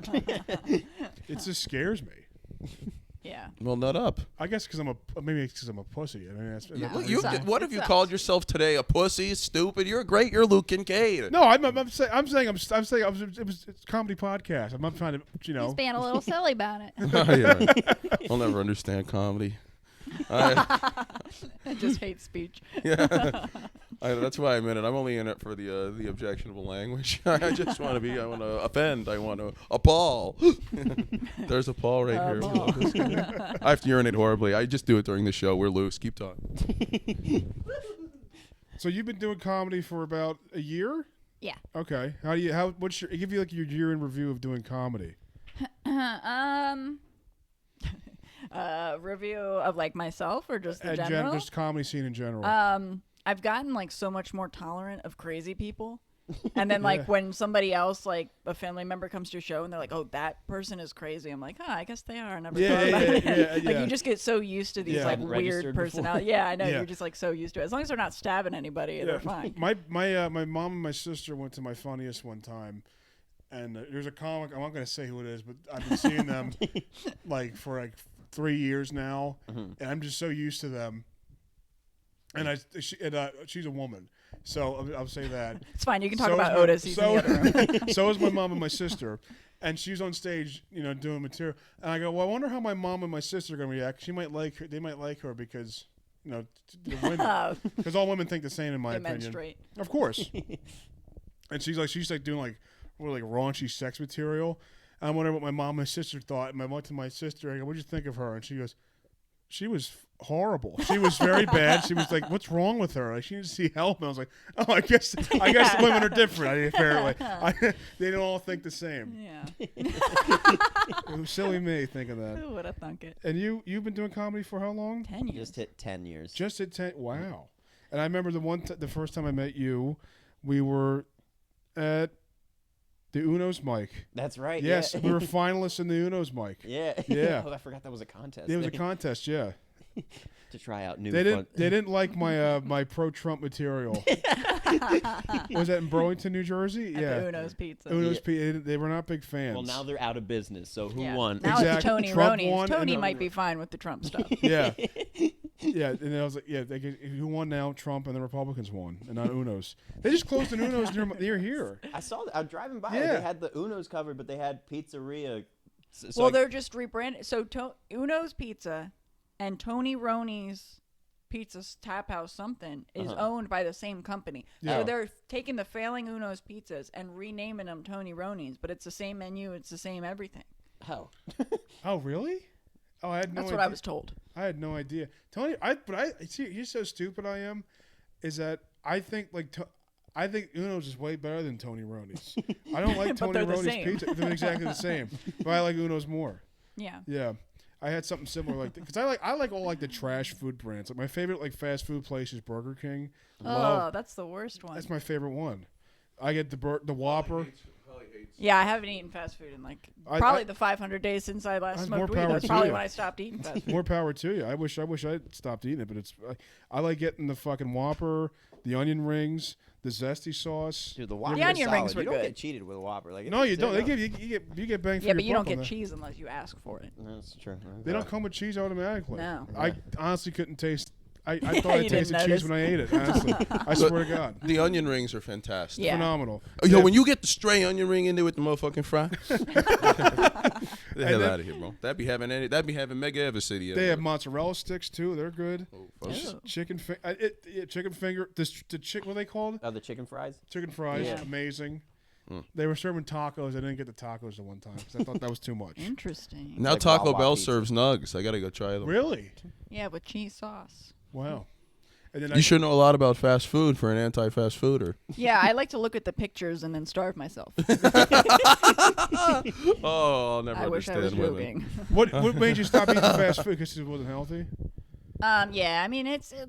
It just scares me. Yeah. Well, nut up. I guess because maybe it's because I'm a pussy. I mean, that's, No, Well, it you, sucks. what have It you sucks. called yourself today? A pussy? Stupid? You're great. You're Luke Kincaid. no, I'm saying it's a comedy podcast. I'm not trying to, He's being a little silly about it. Oh, yeah. I'll never understand comedy. Just hate speech. Yeah. That's why I'm in it. I'm only in it for the objectionable language. I just want to be. I want to offend. I want to appall. There's a Paul right here. I have to urinate horribly. I just do it during the show. We're loose. Keep talking. So you've been doing comedy for about a year? Yeah. Okay. What's your give you like your year in review of doing comedy? Review of like myself or just in general? Just comedy scene in general. I've gotten like so much more tolerant of crazy people. And then like when somebody else, like a family member comes to a show and they're like, oh, that person is crazy. I'm like, oh, I guess they are. I never thought about it. Like you just get so used to these like weird personalities. Yeah, I know. You're just like so used to it. As long as they're not stabbing anybody, they're fine. My mom and my sister went to my funniest one time. And there's a comic, I'm not going to say who it is, but I've been seeing them like for like 3 years now. And I'm just so used to them. And she's a woman. So I'll say that. It's fine. You can talk about Otis. He's in the other room. So is my mom and my sister. And she's on stage, doing material. And I go, well, I wonder how my mom and my sister are going to react. They might like her because, the women. Because all women think the same, in my opinion. Menstruate. Of course. And she's like doing like raunchy sex material. And I wonder what my mom and my sister thought. And I went to my sister. I go, what'd you think of her? And she goes, she was horrible. She was very bad. She was like, what's wrong with her? Like, she needs to see help. And I was like, oh, I guess women are different. Apparently, they don't all think the same. Yeah. It was silly me thinking that. Who would have thunk it? And you've been doing comedy for how long? 10 years. Just hit 10 years. Just hit 10. Wow. And I remember the first time I met you, we were at the Uno's mic. That's right. Yes, yeah. we were finalists in the Uno's mic. Yeah. Yeah. Oh, I forgot that was a contest. It was a contest, yeah. To try out new. They didn't like my my pro-Trump material. Was that in Burlington, New Jersey? At yeah. the Uno's Pizza. Uno's Pizza. They were not big fans. Well, now they're out of business. So who won? Now it's Tony Trump Roney's. won, Tony and might be fine with the Trump stuff. Yeah. Yeah, and I was like, who won now? Trump and the Republicans won, and not Uno's. They just closed an Uno's near here. I saw that. I was driving by. Yeah. They had the Uno's covered, but they had Pizzeria. So they're just rebranded. So Uno's Pizza and Tony Roney's Pizza Tap House something is owned by the same company. Yeah. So they're taking the failing Uno's Pizzas and renaming them Tony Roney's, but it's the same menu. It's the same everything. Oh. Oh, really? Oh, I had no idea. That's what I was told. I had no idea. Tony, see, he's so stupid I am, is that I think I think Uno's is way better than Tony Roney's. I don't like Tony Roney's pizza. They're exactly the same, but I like Uno's more. Yeah. Yeah. I had something similar like that because I like all like the trash food brands. Like my favorite like fast food place is Burger King. That's the worst one. That's my favorite one. I get the Whopper. Yeah, I haven't eaten fast food in like probably the 500 days since I last smoked weed. That's probably when I stopped eating fast food. More power to you. I wish I'd stopped eating it, but I like getting the fucking Whopper, the onion rings, the zesty sauce. Dude, the Whopper The onion rings were You don't good. get cheated with a Whopper. Like no, you don't. They give you get bang for yeah, your but you don't buck on get that. cheese unless you ask for it. That's true. They don't come with cheese automatically. No. I honestly couldn't taste. I thought I You didn't tasted cheese when I ate it. Honestly, I swear to God. The onion rings are fantastic. Yeah. Phenomenal. Oh, yo, when you get the stray onion ring in there with the motherfucking fry, the hell out of here, bro. That'd be having mega ever city. They have mozzarella sticks too. They're good. Oh, Chicken finger. The what are they called? Oh, the chicken fries? Chicken fries. Yeah. Amazing. They were serving tacos. I didn't get the tacos the one time because I thought that was too much. Interesting. Now Like Taco Wawa Bell pizza. serves nugs. I gotta go try them. Really? Yeah, with cheese sauce. Wow. And then You should know a lot about fast food for an anti-fast fooder. Yeah, I like to look at the pictures and then starve myself. Oh, I'll never I wish I was understand women. joking. What made you stop eating fast food? Because it wasn't healthy. Yeah, I mean it's a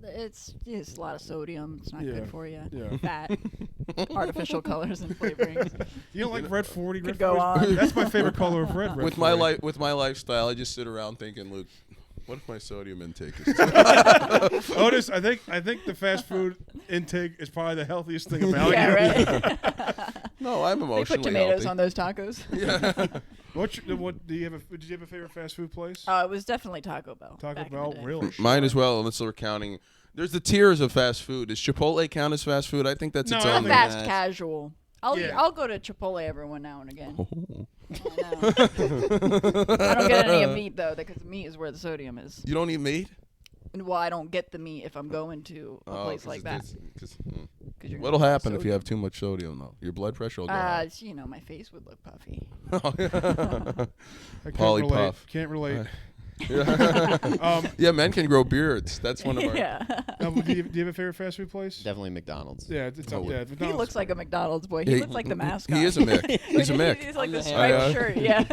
lot of sodium. It's not Yeah. good for you. Yeah. Fat, artificial colors and flavorings. You don't like red 40? Could go on. That's my favorite color of red. With my with my lifestyle, I just sit around thinking, Luke, what if my sodium intake is? Otis, I think the fast food intake is probably the healthiest thing about Yeah, you. right. No, I'm They emotionally put tomatoes healthy. on those tacos. Did you have a favorite fast food place? It was definitely Taco Bell. Taco back in Bell, the day. really? Mine as well, unless we're counting. There's the tiers of fast food. Does Chipotle count as fast food? I think that's No, its I own. think Fast Nice. casual. Yeah. I'll go to Chipotle every now and again. Oh. I know. I don't get any of meat though, because meat is where the sodium is. You don't eat meat? well, I don't get the meat if I'm going to a place like that. 'Cause, 'Cause you're what'll gonna happen if you sodium. have too much sodium, though? Your blood pressure will go high. My face would look puffy. I can't Polly relate. Puff. Can't relate. Yeah, men can grow beards. That's one of our. Yeah. Do you have a favorite fast food place? Definitely McDonald's. Yeah, it's up Oh, there. He looks like a McDonald's boy. He looks like the mascot. He is a Mick. He's a Mick. He's like the the striped shirt. Yeah.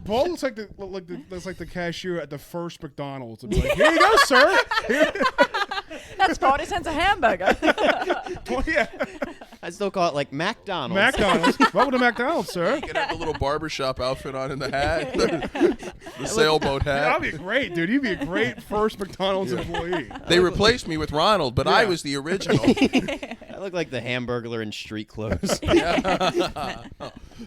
Paul looks like the cashier at the first McDonald's. It's like, here you go, sir. Here. That's 40 cents a hamburger. Well, yeah. I still call it like McDonald's. McDonald's. Welcome to McDonald's, sir. You can have the little barbershop outfit on in the hat, the sailboat That'd hat. be great, dude. You'd be a great first McDonald's employee. They replaced me with Ronald, but I Yeah. was the original. I look like the Hamburglar in street clothes.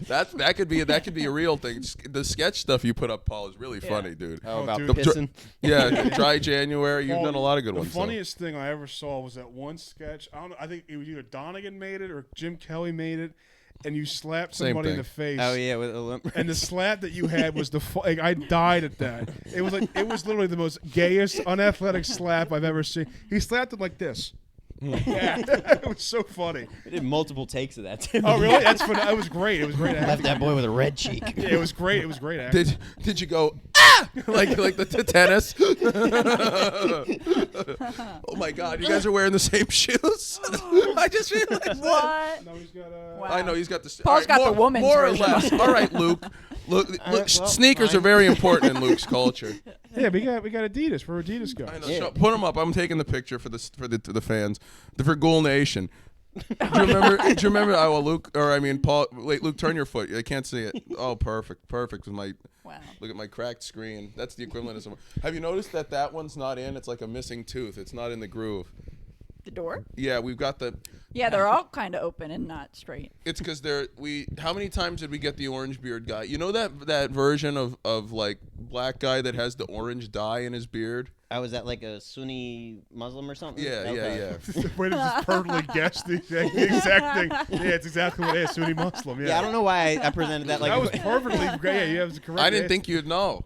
That could be a real thing. The sketch stuff you put up, Paul, is really funny, dude. Oh, about dude. pissing. Yeah, Dry January. You've Well, done a lot of good the ones. The funniest thing I ever saw was that one sketch. I don't know. I think it was either Donegan made it or Jim Kelly made it, and you slapped Same somebody in thing. the face. Oh yeah, with a limp. And the slap that you had was like, I died at that. It was literally the most gayest, unathletic slap I've ever seen. He slapped him like this. Yeah, it was so funny. We did multiple takes of that. Too. Oh really? That's funny. It was great. It was great Left acting. that boy with a red cheek. Yeah, it was great. It was great acting. Did you go like the tennis? Oh my God! You guys are wearing the same shoes. I just realized. What? No, he's got Wow. I know he's got the. Paul's got the more, woman's more or version. less. All right, Luke. Look, well, sneakers fine. are very important in Luke's culture. Yeah, we got Adidas. We're Adidas guys. I know. Yeah. So put them up. I'm taking the picture for the fans. For Ghoul Nation. Do you remember? Oh, well, Luke, or I mean Paul. Wait, Luke, turn your foot. I can't see it. Oh, perfect. With my. Wow. Look at my cracked screen. That's the equivalent of some. Have you noticed that one's not in? It's like a missing tooth. It's not in the groove. The door? Yeah, we've got the. Yeah, they're all kind of open and not straight. It's because how many times did we get the orange beard guy? You know that version of like black guy that has the orange dye in his beard? I was that like a Sunni Muslim or something? Yeah, Okay. yeah. Way to just perfectly guess the exact thing. Yeah, it's exactly what it is. Sunni Muslim. Yeah. Yeah, I don't know why I presented that like. That was perfectly great. Yeah, you have the correct. I didn't answer. think you'd know.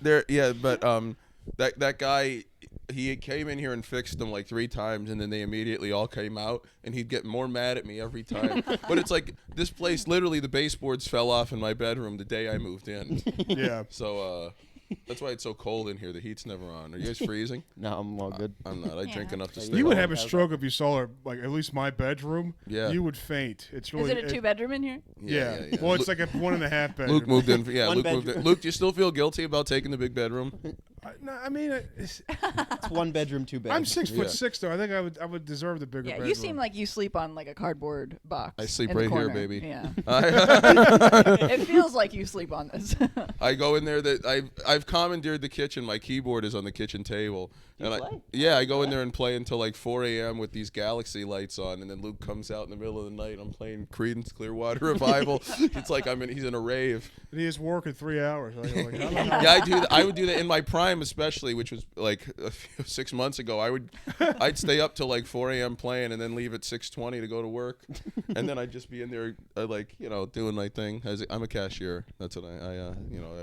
But that guy, he came in here and fixed them like 3 times, and then they immediately all came out, and he'd get more mad at me every time. But it's like this place, literally, the baseboards fell off in my bedroom the day I moved in. Yeah. So that's why it's so cold in here. The heat's never on. Are you guys freezing? No, I'm all good. I'm not. I drink Yeah. enough to stay. You would warm. have a stroke if you saw her, like at least my bedroom. Yeah. You would faint. It's really. Is it a 2-bedroom in here? Yeah. Well, it's like a 1.5 bedroom. Luke moved in. Yeah, One Luke moved in. bedroom. Luke, do you still feel guilty about taking the big bedroom? No, I mean, it's, It's 1 bedroom, 2 bedroom. I'm 6'6" though. I think I would deserve the bigger Yeah, bedroom. you seem like you sleep on like a cardboard box. I sleep in the right here, corner. baby. Yeah. I It feels like you sleep on this. I go in there. I've commandeered the kitchen. My keyboard is on the kitchen table. You play? I go in there and play until like 4 a.m. with these Galaxy lights on, and then Luke comes out in the middle of the night. I'm playing Creedence Clearwater Revival. It's like he's in a rave. And he has work in 3 hours. Like, I don't know. Yeah, I do. I would do that in my prime, especially, which was like 6 months ago. I'd stay up till like 4 a.m. playing, and then leave at 6:20 to go to work, and then I'd just be in there doing my thing. I'm a cashier. That's what I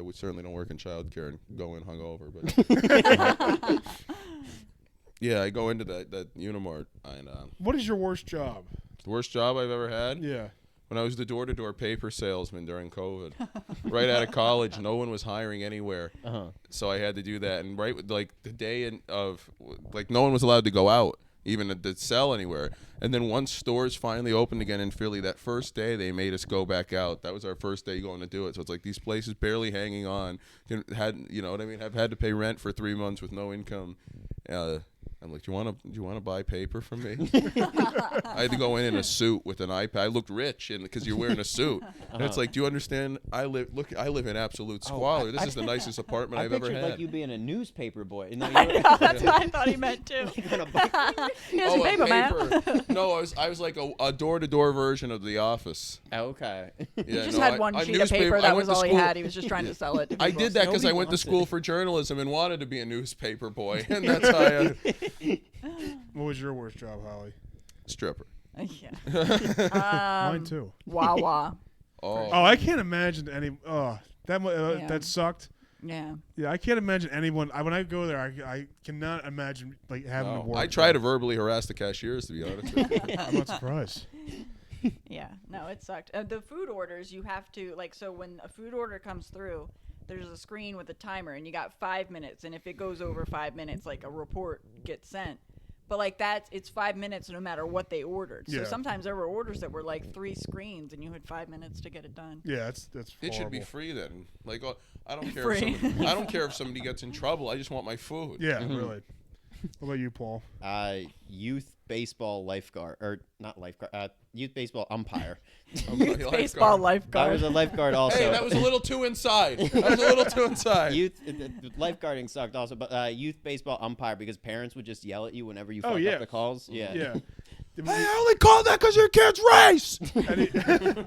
would certainly don't work in childcare and go in hungover, but. Yeah, I go into that Unimart, and What is your worst job? the worst job I've ever had. Yeah. When I was the door-to-door paper salesman during COVID, right out of college, no one was hiring anywhere, so I had to do that. And right with like the day of no one was allowed to go out, even to sell anywhere. And then once stores finally opened again in Philly, that first day they made us go back out. That was our first day going to do it. So it's like these places barely hanging on, you know what I mean? Have had to pay rent for 3 months with no income. I'm like, do you want to buy paper from me? I had to go in a suit with an iPad. I looked rich because you're wearing a suit. And it's like, do you understand? I live in absolute squalor. This is the nicest apartment I I've ever pictured had. like you being a newspaper boy. No, you I were, know, that's what I thought he meant too. on a bike. Here's your paper, man. No, I was like a door-to-door version of The Office. Oh, okay. Yeah, He just no, had I- one I sheet of paper. I That went was to all he school- had. He was just trying to sell it. To I people. did that because I Nobody went to wants school it. for journalism and wanted to be a newspaper boy, and that's how What was your worst job, Holly? stripper. Yeah. Mine too. Wawa. Oh, Oh, I can't imagine any. Yeah. That sucked. Yeah. Yeah, I can't imagine anyone. When I go there, I cannot imagine like having to work. I try to verbally harass the cashiers, to be honest with you. I'm not surprised. Yeah. No, it sucked. The food orders, you have to so when a food order comes through, there's a screen with a timer, and you got 5 minutes, and if it goes over 5 minutes, like a report gets sent. But it's 5 minutes no matter what they ordered. So Yeah. sometimes there were orders that were like 3 screens, and you had 5 minutes to get it done. Yeah, that's It should be horrible. free then. Like, I don't care. Free. I don't care if somebody gets in trouble. I just want my food. Yeah, really. What about you, Paul? Youth baseball lifeguard, or not lifeguard, youth baseball umpire. Baseball I lifeguard. was a lifeguard also. Hey, that was a little too inside. Youth the lifeguarding sucked also, but youth baseball umpire, because parents would just yell at you whenever you fucked yeah. up the calls. Yeah. Yeah. Hey, I only call that because your kid's race.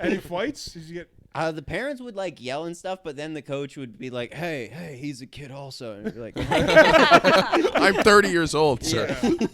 Any fights? Did you get? The parents would like yell and stuff, but then the coach would be like, "Hey, he's a kid also," and be like, I'm 30 years old, sir. Yeah.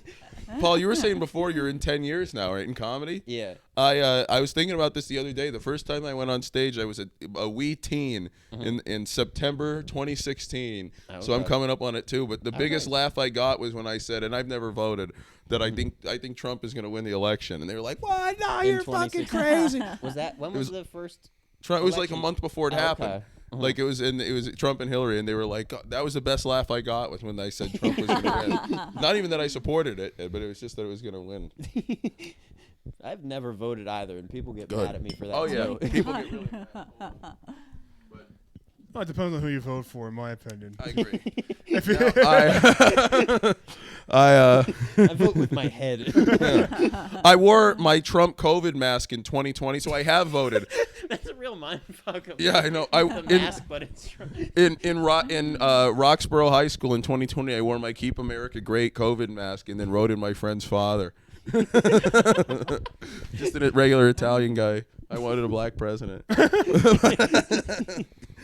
Paul, you were saying before you're in 10 years now, right, in comedy? "Yeah." I was thinking about this the other day. The first time I went on stage, I was a wee teen in September 2016. So I'm Okay. coming up on it too. But the biggest laugh I got was when I said, and I've never voted, that I think Trump is going to win the election. And they were like, "What? No, In you're fucking 2016. crazy." Was that when was the first? Trump, it was like a election? month before it Oh, happened. okay. Like it was Trump and Hillary, and they were like, that was the best laugh I got was when I said Trump was going to win. Not even that I supported it, but it was just that it was going to win. I've never voted either, and people get Good. mad at me for that. Oh yeah, too. people get really. Well, it depends on who you vote for, in my opinion. I agree. If you- I I vote with my head. I wore my Trump COVID mask in 2020, so I have voted. That's a real mindfuck. Yeah, I know. The mask, but it's In Roxborough High School in 2020, I wore my Keep America Great COVID mask and then wrote in my friend's father. Just a regular Italian guy. I wanted a black president.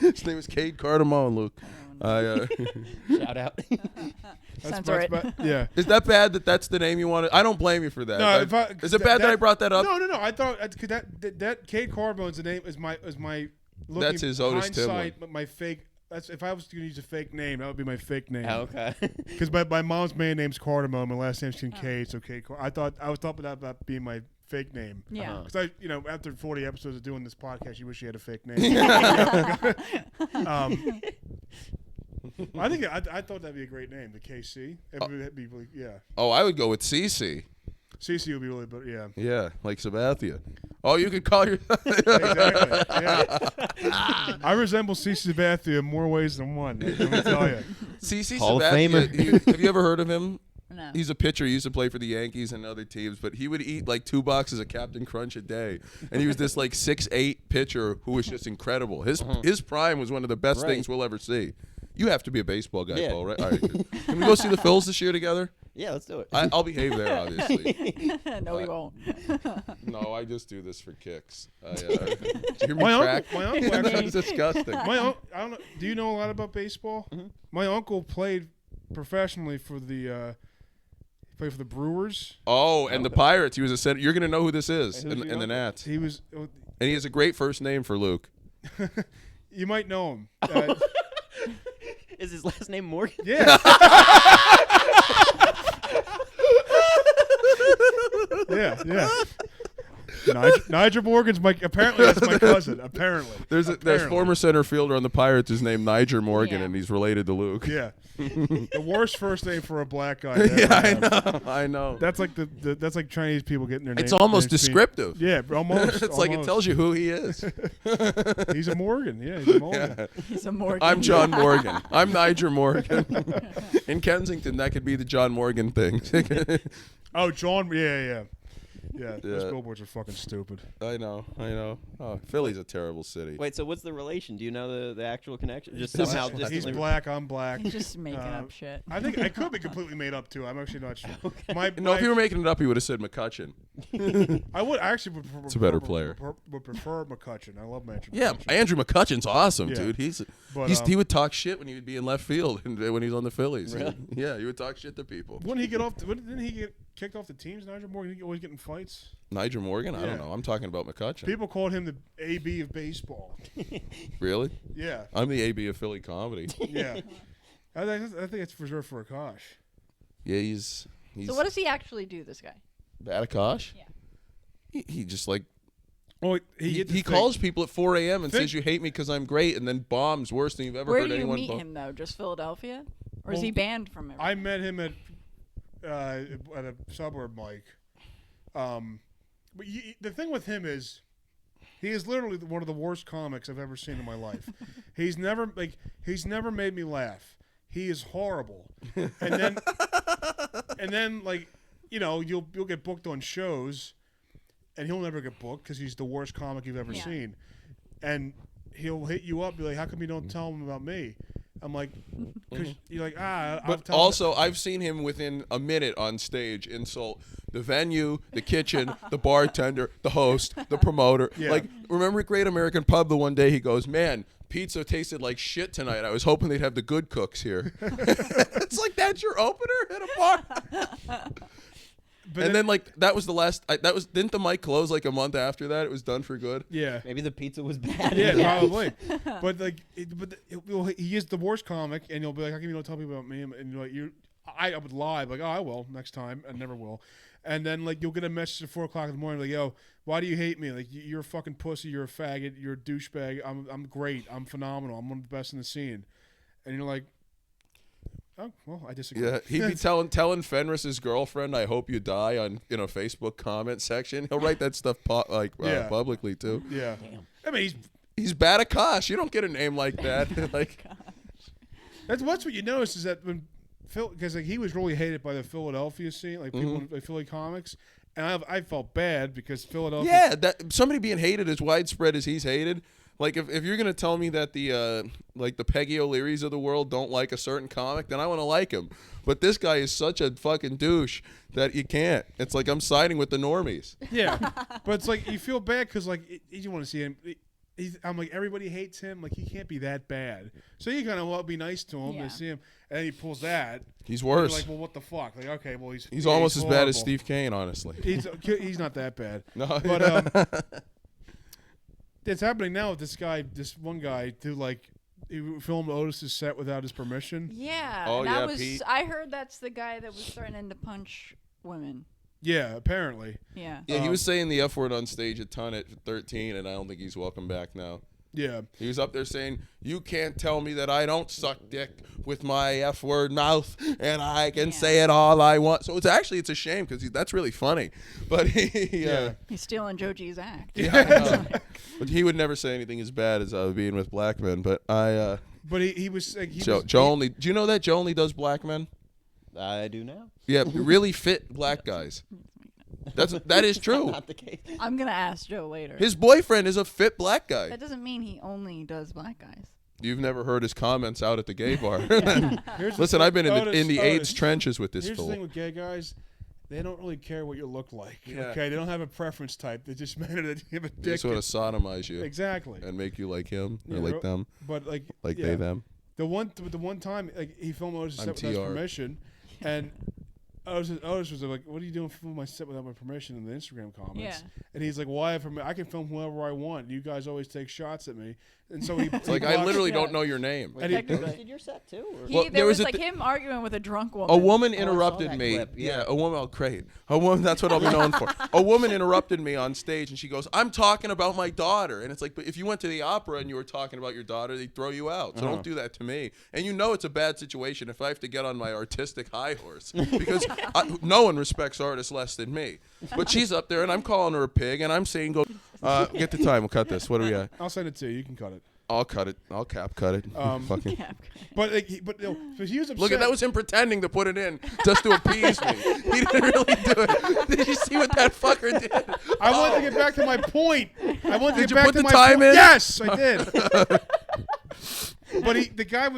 His name was Cade Cardamone, Luke. shout out. Censor it. Yeah. Is that bad that that's the name you wanted? I don't blame you for that. No, Is it bad that I brought that up? No. I thought cause that Kate Carbone's the name is my looking That's his Otis hindsight, but my fake. That's if I was going to use a fake name, that would be my fake name. Oh, okay. Because my mom's maiden name's Cardamone, my last name's Kincaid, so Kate. I was thought about being my fake name. Yeah. Because after 40 episodes of doing this podcast, you wish you had a fake name. I think I thought that'd be a great name, the KC. That'd be really, yeah. Oh, I would go with CC. CC would be really, but yeah. Yeah, like Sabathia. Oh, you could call your. Exactly. Yeah. I resemble CC Sabathia in more ways than one. Let me tell you. CC Hall of Sabathia. Famer. Have you ever heard of him? No. He's a pitcher. He used to play for the Yankees and other teams, but he would eat like 2 boxes of Captain Crunch a day. And he was this like 6'8" pitcher who was just incredible. His prime was one of the best Right. things we'll ever see. You have to be a baseball guy, Yeah. Paul, right? All right. Good. Can we go see the Phils this year together? Yeah, let's do it. I'll behave there, obviously. No, we won't. No, I just do this for kicks. Did you hear me My crack? uncle actually. That's disgusting. I don't know. Do you know a lot about baseball? My uncle played professionally for the Brewers. Oh, and the Pirates. He was a center. You're gonna know who this is And who's in your the uncle? Nats. He was. And he has a great first name for Luke. You might know him. Is his last name Morgan? Yeah. Yeah. Nigel Morgan's apparently that's my cousin. Apparently. There's former center fielder on the Pirates. His name Niger Morgan, Yeah. and he's related to Luke. Yeah. The worst first name for a black guy. to Yeah, ever have. I know. That's like that's like Chinese people getting their name. It's almost names being- descriptive. Yeah, almost. It's like it tells you who he is. He's a Morgan. Yeah, he's a Morgan. Yeah. He's a Morgan. I'm John Morgan. I'm Niger Morgan. In Kensington, that could be the John Morgan thing. Oh, John. Yeah. Those Yeah. billboards are fucking stupid. I know. Oh, Philly's a terrible city. Wait, so what's the relation? Do you know the actual connection? Just He's- somehow He's distantly- black. I'm black. He's just making up shit. I think I could be completely made up too. I'm actually not sure. No, if you were making it up, he would have said McCutcheon. I actually would prefer, It's a better player. Would prefer McCutcheon. I love Andrew. Yeah, McCutcheon. Andrew McCutcheon's awesome, Yeah. dude. But, He would talk shit when he would be in left field and when he was on the Phillies. Really? Yeah, he would talk shit to people. Didn't he get kicked off the teams? Nigel Morgan, he always get in fights. Nigel Morgan? I Yeah. don't know. I'm talking about McCutcheon. People called him the AB of baseball. Really? Yeah, I'm the AB of Philly comedy. yeah. I think it's reserved for Akash. Yeah, he's So what does he actually do, this guy? Batakash? Yeah. He just like Oh, he calls people at 4 a.m. and Think- says you hate me because I'm great, and then bombs worse than you've ever Where heard do you anyone. meet him though? Just Philadelphia, or is Well, he banned from everywhere? I met him at a suburb mic. But the thing with him is, he is literally one of the worst comics I've ever seen in my life. He's never made me laugh. He is horrible. And then like, you know, you'll get booked on shows, and he'll never get booked because he's the worst comic you've ever seen. And he'll hit you up, be like, "How come you don't tell him about me?" I'm like, because you're like, But also, I've seen him within a minute on stage insult the venue, the kitchen, the bartender, the host, the promoter. Yeah. Like, remember at Great American Pub the one day he goes, "Man, pizza tasted like shit tonight. I was hoping they'd have the good cooks here." It's like, that's your opener at a bar. And then like that was the last. Didn't the mic close like a month after that? It was done for good. yeah. Maybe the pizza was bad. Yeah, probably. But like, he is the worst comic, and you'll be like, "How come you don't tell people about me?" And you're like, I would lie, like, "Oh, I will next time," and never will. And then like you'll get a message at 4 o'clock in the morning, like, "Yo, why do you hate me? Like, you're a fucking pussy. You're a faggot. You're a douchebag. I'm great. I'm phenomenal. I'm one of the best in the scene." And you're like, "Oh, well, I disagree." Yeah, he'd be telling Fenris's girlfriend, "I hope you die," in a Facebook comment section. He'll write that stuff publicly too. Yeah. Damn. I mean, He's Batakash. You don't get a name like that. Like, that's what you notice is that when Phil, because like he was really hated by the Philadelphia scene, like people like Philly comics, and I felt bad because Philadelphia. yeah, that somebody being hated as widespread as he's hated. Like, if you're gonna tell me that the Peggy O'Learys of the world don't like a certain comic, then I want to like him. But this guy is such a fucking douche that you can't. It's like I'm siding with the normies. Yeah, but it's like you feel bad because like you want to see him. I'm like, everybody hates him. Like, he can't be that bad. So you kind of be nice to him and see him, and then he pulls that. He's You're worse. like, well, what the fuck? Like, okay, well, He's almost as bad as horrible. Steve Kane, honestly. He's not that bad. No, But it's happening now with this one guy, who like he filmed Otis's set without his permission. Yeah. Oh, and that yeah, was, Pete. I heard that's the guy that was threatening to punch women. Yeah, apparently. Yeah. yeah, he was saying the F word on stage a ton at 13, and I don't think he's welcome back now. Yeah. He was up there saying, "You can't tell me that I don't suck dick with my F word mouth, and I can say it all I want." So it's a shame because that's really funny. But Yeah. He's stealing Joe G's act. I know. But he would never say anything as bad as being with black men. But But he was like, Joe only. Do you know that Joe only does black men? I do now. Yeah, really fit black guys. That is true. Not the case. I'm going to ask Joe later. His boyfriend is a fit black guy. That doesn't mean he only does black guys. You've never heard his comments out at the gay bar. Here's the Listen, thing- I've been in the Otis, AIDS trenches with this Here's the fool. thing with gay guys. They don't really care what you look like. Yeah. Okay, they don't have a preference type. They just matter that you have a They dick. just want to sodomize you Exactly. and make you like him or Yeah, like them, But like like yeah. they them. The one time, like he filmed Otis' I'm set without his TR. permission, and Otis was like, "What are you doing filming my set without my permission?" In the Instagram comments, Yeah. and he's like, "Well, I can film whoever I want. You guys always take shots at me," and so he. It's like I literally don't know your name. Wait, And he- you Technically. posted your set too? Or? Well, There there was was a like th- him arguing with a drunk woman. A woman I saw interrupted that me. clip, yeah. A woman. Oh, great. A woman. That's what I'll be known for. A woman interrupted me on stage, and she goes, "I'm talking about my daughter." And it's like, but if you went to the opera and you were talking about your daughter, they'd throw you out. So don't do that to me. And you know it's a bad situation if I have to get on my artistic high horse because no one respects artists less than me. But she's up there, and I'm calling her a pig, and I'm saying, "Go, get the time. We'll cut this. What are we at? I'll send it to you. You can cut it. I'll cut it. I'll cap cut it. Fucking. But like, he was upset. Look at that was him pretending to put it in just to appease me. He didn't really do it. Did you see what that fucker did? I wanted to get back to my point. I wanted to Did get you back put to the my time point. in? Yes, I did. But the guy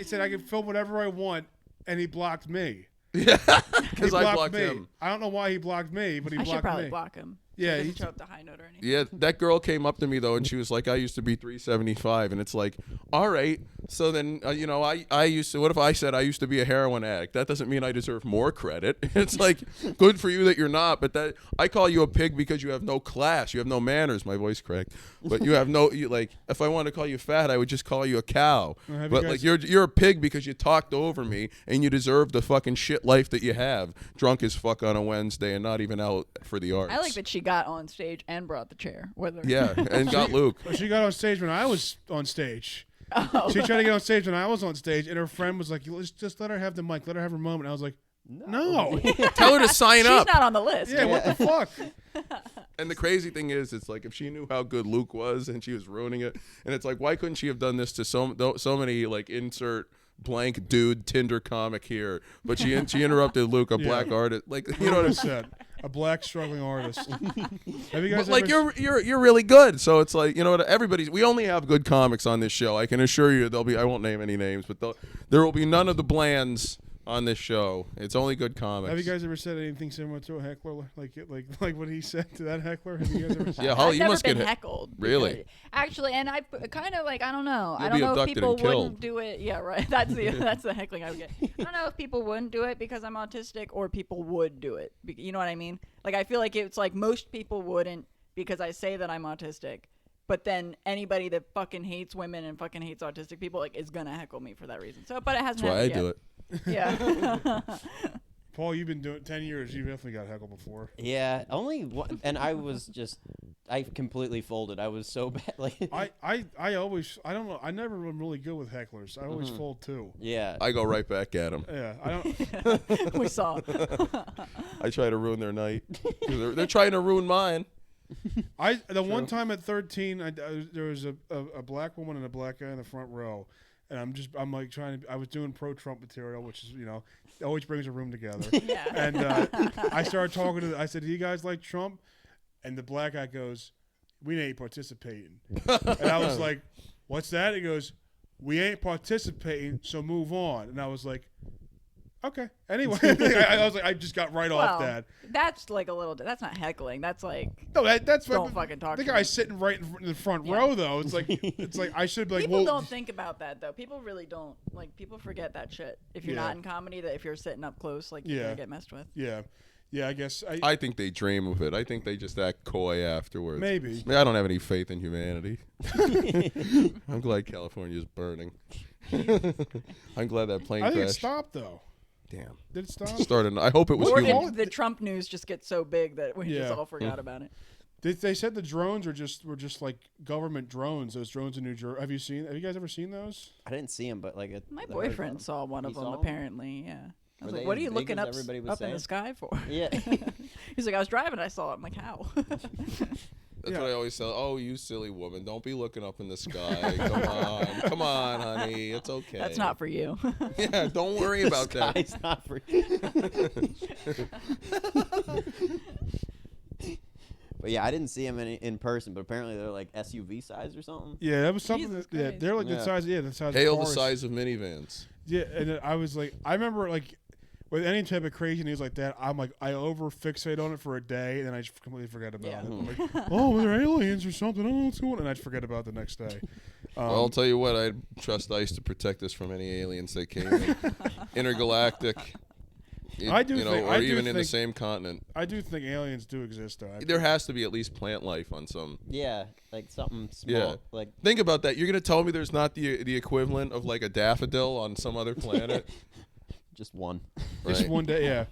said I can film whatever I want, and he blocked me. Yeah, He because I blocked me. him. I don't know why he blocked me, but he I blocked should probably me. block him. Yeah, He he- doesn't show up the high note or anything. Yeah, that girl came up to me though, and she was like, "I used to be 375," and it's like, all right, So then, I used to, what if I said I used to be a heroin addict? That doesn't mean I deserve more credit. It's like, good for you that you're not, but that I call you a pig because you have no class. You have no manners. My voice cracked. But you have no, if I wanted to call you fat, I would just call you a cow. But like, you're a pig because you talked over me and you deserve the fucking shit life that you have. Drunk as fuck on a Wednesday and not even out for the arts. I like that she got on stage and brought the chair with her. Yeah, and got Luke. Well, she got on stage when I was on stage. Oh. She tried to get on stage when I was on stage, and her friend was like, just let her have the mic. Let her have her moment. I was like, no. Tell her to sign up. She's not on the list. Yeah, what the fuck? And the crazy thing is, it's like if she knew how good Luke was and she was ruining it, and it's like, why couldn't she have done this to so many, like, insert blank dude Tinder comic here? But she interrupted Luke, a black artist. Like, you know what I'm saying? A black struggling artist. Have you guys But like you're really good, so it's like, you know what, we only have good comics on this show. I can assure you I won't name any names, but there will be none of the blands on this show. It's only good comics. Have you guys ever said anything similar to a heckler, like what he said to that heckler? Have you guys ever said? Yeah, Holly, I've you never must been get heckled. Really? Actually, and I kind of like, I don't know. You'll I don't be know if abducted people and killed. wouldn't do it. Yeah, right. That's the heckling I would get. I don't know if people wouldn't do it because I'm autistic or people would do it. You know what I mean? Like, I feel like it's like most people wouldn't because I say that I'm autistic. But then anybody that fucking hates women and fucking hates autistic people is gonna heckle me for that reason. So, but it hasn't That's why I happened do yet. it. Yeah. Paul, you've been doing 10 years. You definitely got heckled before. Yeah, only one, and I completely folded. I was so bad. Like I don't know. I never am really good with hecklers. I always fold too. yeah, I go right back at them. Yeah, I don't. We saw. I try to ruin their night. They're trying to ruin mine. One time at 13, there was a black woman and a black guy in the front row, and I was doing pro-Trump material, which is, always brings a room together. Yeah. And I started talking I said, do you guys like Trump? And the black guy goes, we ain't participating. And I was like, what's that? He goes, we ain't participating, so move on. And I was like, okay. Anyway, I was like, I just got right off that. That's like a little. That's not heckling. That's like. No, that's don't fucking talk. The to guy's me. sitting right in the front row, though. It's like I should be like. People well, don't think about that though. People really don't. Like, people forget that shit. If you're Yeah. not in comedy, that if you're sitting up close, like, you're gonna get messed with. Yeah, I guess. I think they dream of it. I think they just act coy afterwards. Maybe. I mean, I don't have any faith in humanity. I'm glad California's burning. I'm glad that plane I think it crashed. stopped though. Damn. Did it stop? Started. I hope it was Or human. did the Trump news just get so big that we just Yeah. all forgot about it? They said the drones were just like government drones. Those drones in New Jersey. Have you guys ever seen those? I didn't see him, but like My boyfriend saw one of He them saw 'em? apparently. Yeah. I was Were like, they "What are as you big looking as up everybody was up in the saying? sky for?" Yeah. He's like, "I was driving, I saw it." I'm like, "How?" That's what I always say. Oh, you silly woman. Don't be looking up in the sky. Come on, honey. It's okay. That's not for you. Yeah, don't worry about that. It's not for. But yeah, I didn't see him in person, but apparently they're like SUV size or something. Yeah, that was something. Jesus Yeah, Christ. they're like the Yeah. size. Yeah, the size. Hail of the cars. size of minivans. Yeah, and then I was like, I remember like with any type of crazy news like that, I'm like, I over fixate on it for a day, and then I just completely forget about Yeah. it. I'm like, oh, they're aliens or something. I don't know what's going on, and I just forget about it the next day. Well, I'll tell you what. I'd trust ICE to protect us from any aliens that came in. Intergalactic. I do you know, think- or I do even in the think- same continent. I do think aliens do exist, though. There has to be at least plant life on some. Yeah, like something small. Yeah. Like Think about that. You're gonna tell me there's not the equivalent of like a daffodil on some other planet? just one. Just Right. one day, yeah.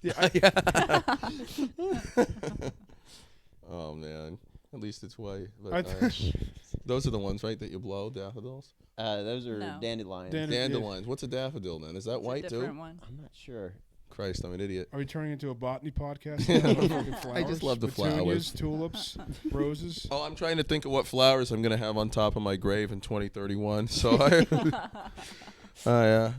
Yeah, Oh man. At least it's white. But, I those are the ones, right, that you blow, daffodils? Those are No. dandelions. Dandelions. Dandelions. What's a daffodil then? Is that It's a white too? different one. I'm not sure. Christ, I'm an idiot. Are we turning into a botany podcast? I just love the Petunias, flowers. tulips, roses. Oh, I'm trying to think of what flowers I'm gonna have on top of my grave in 2031. So I, oh yeah,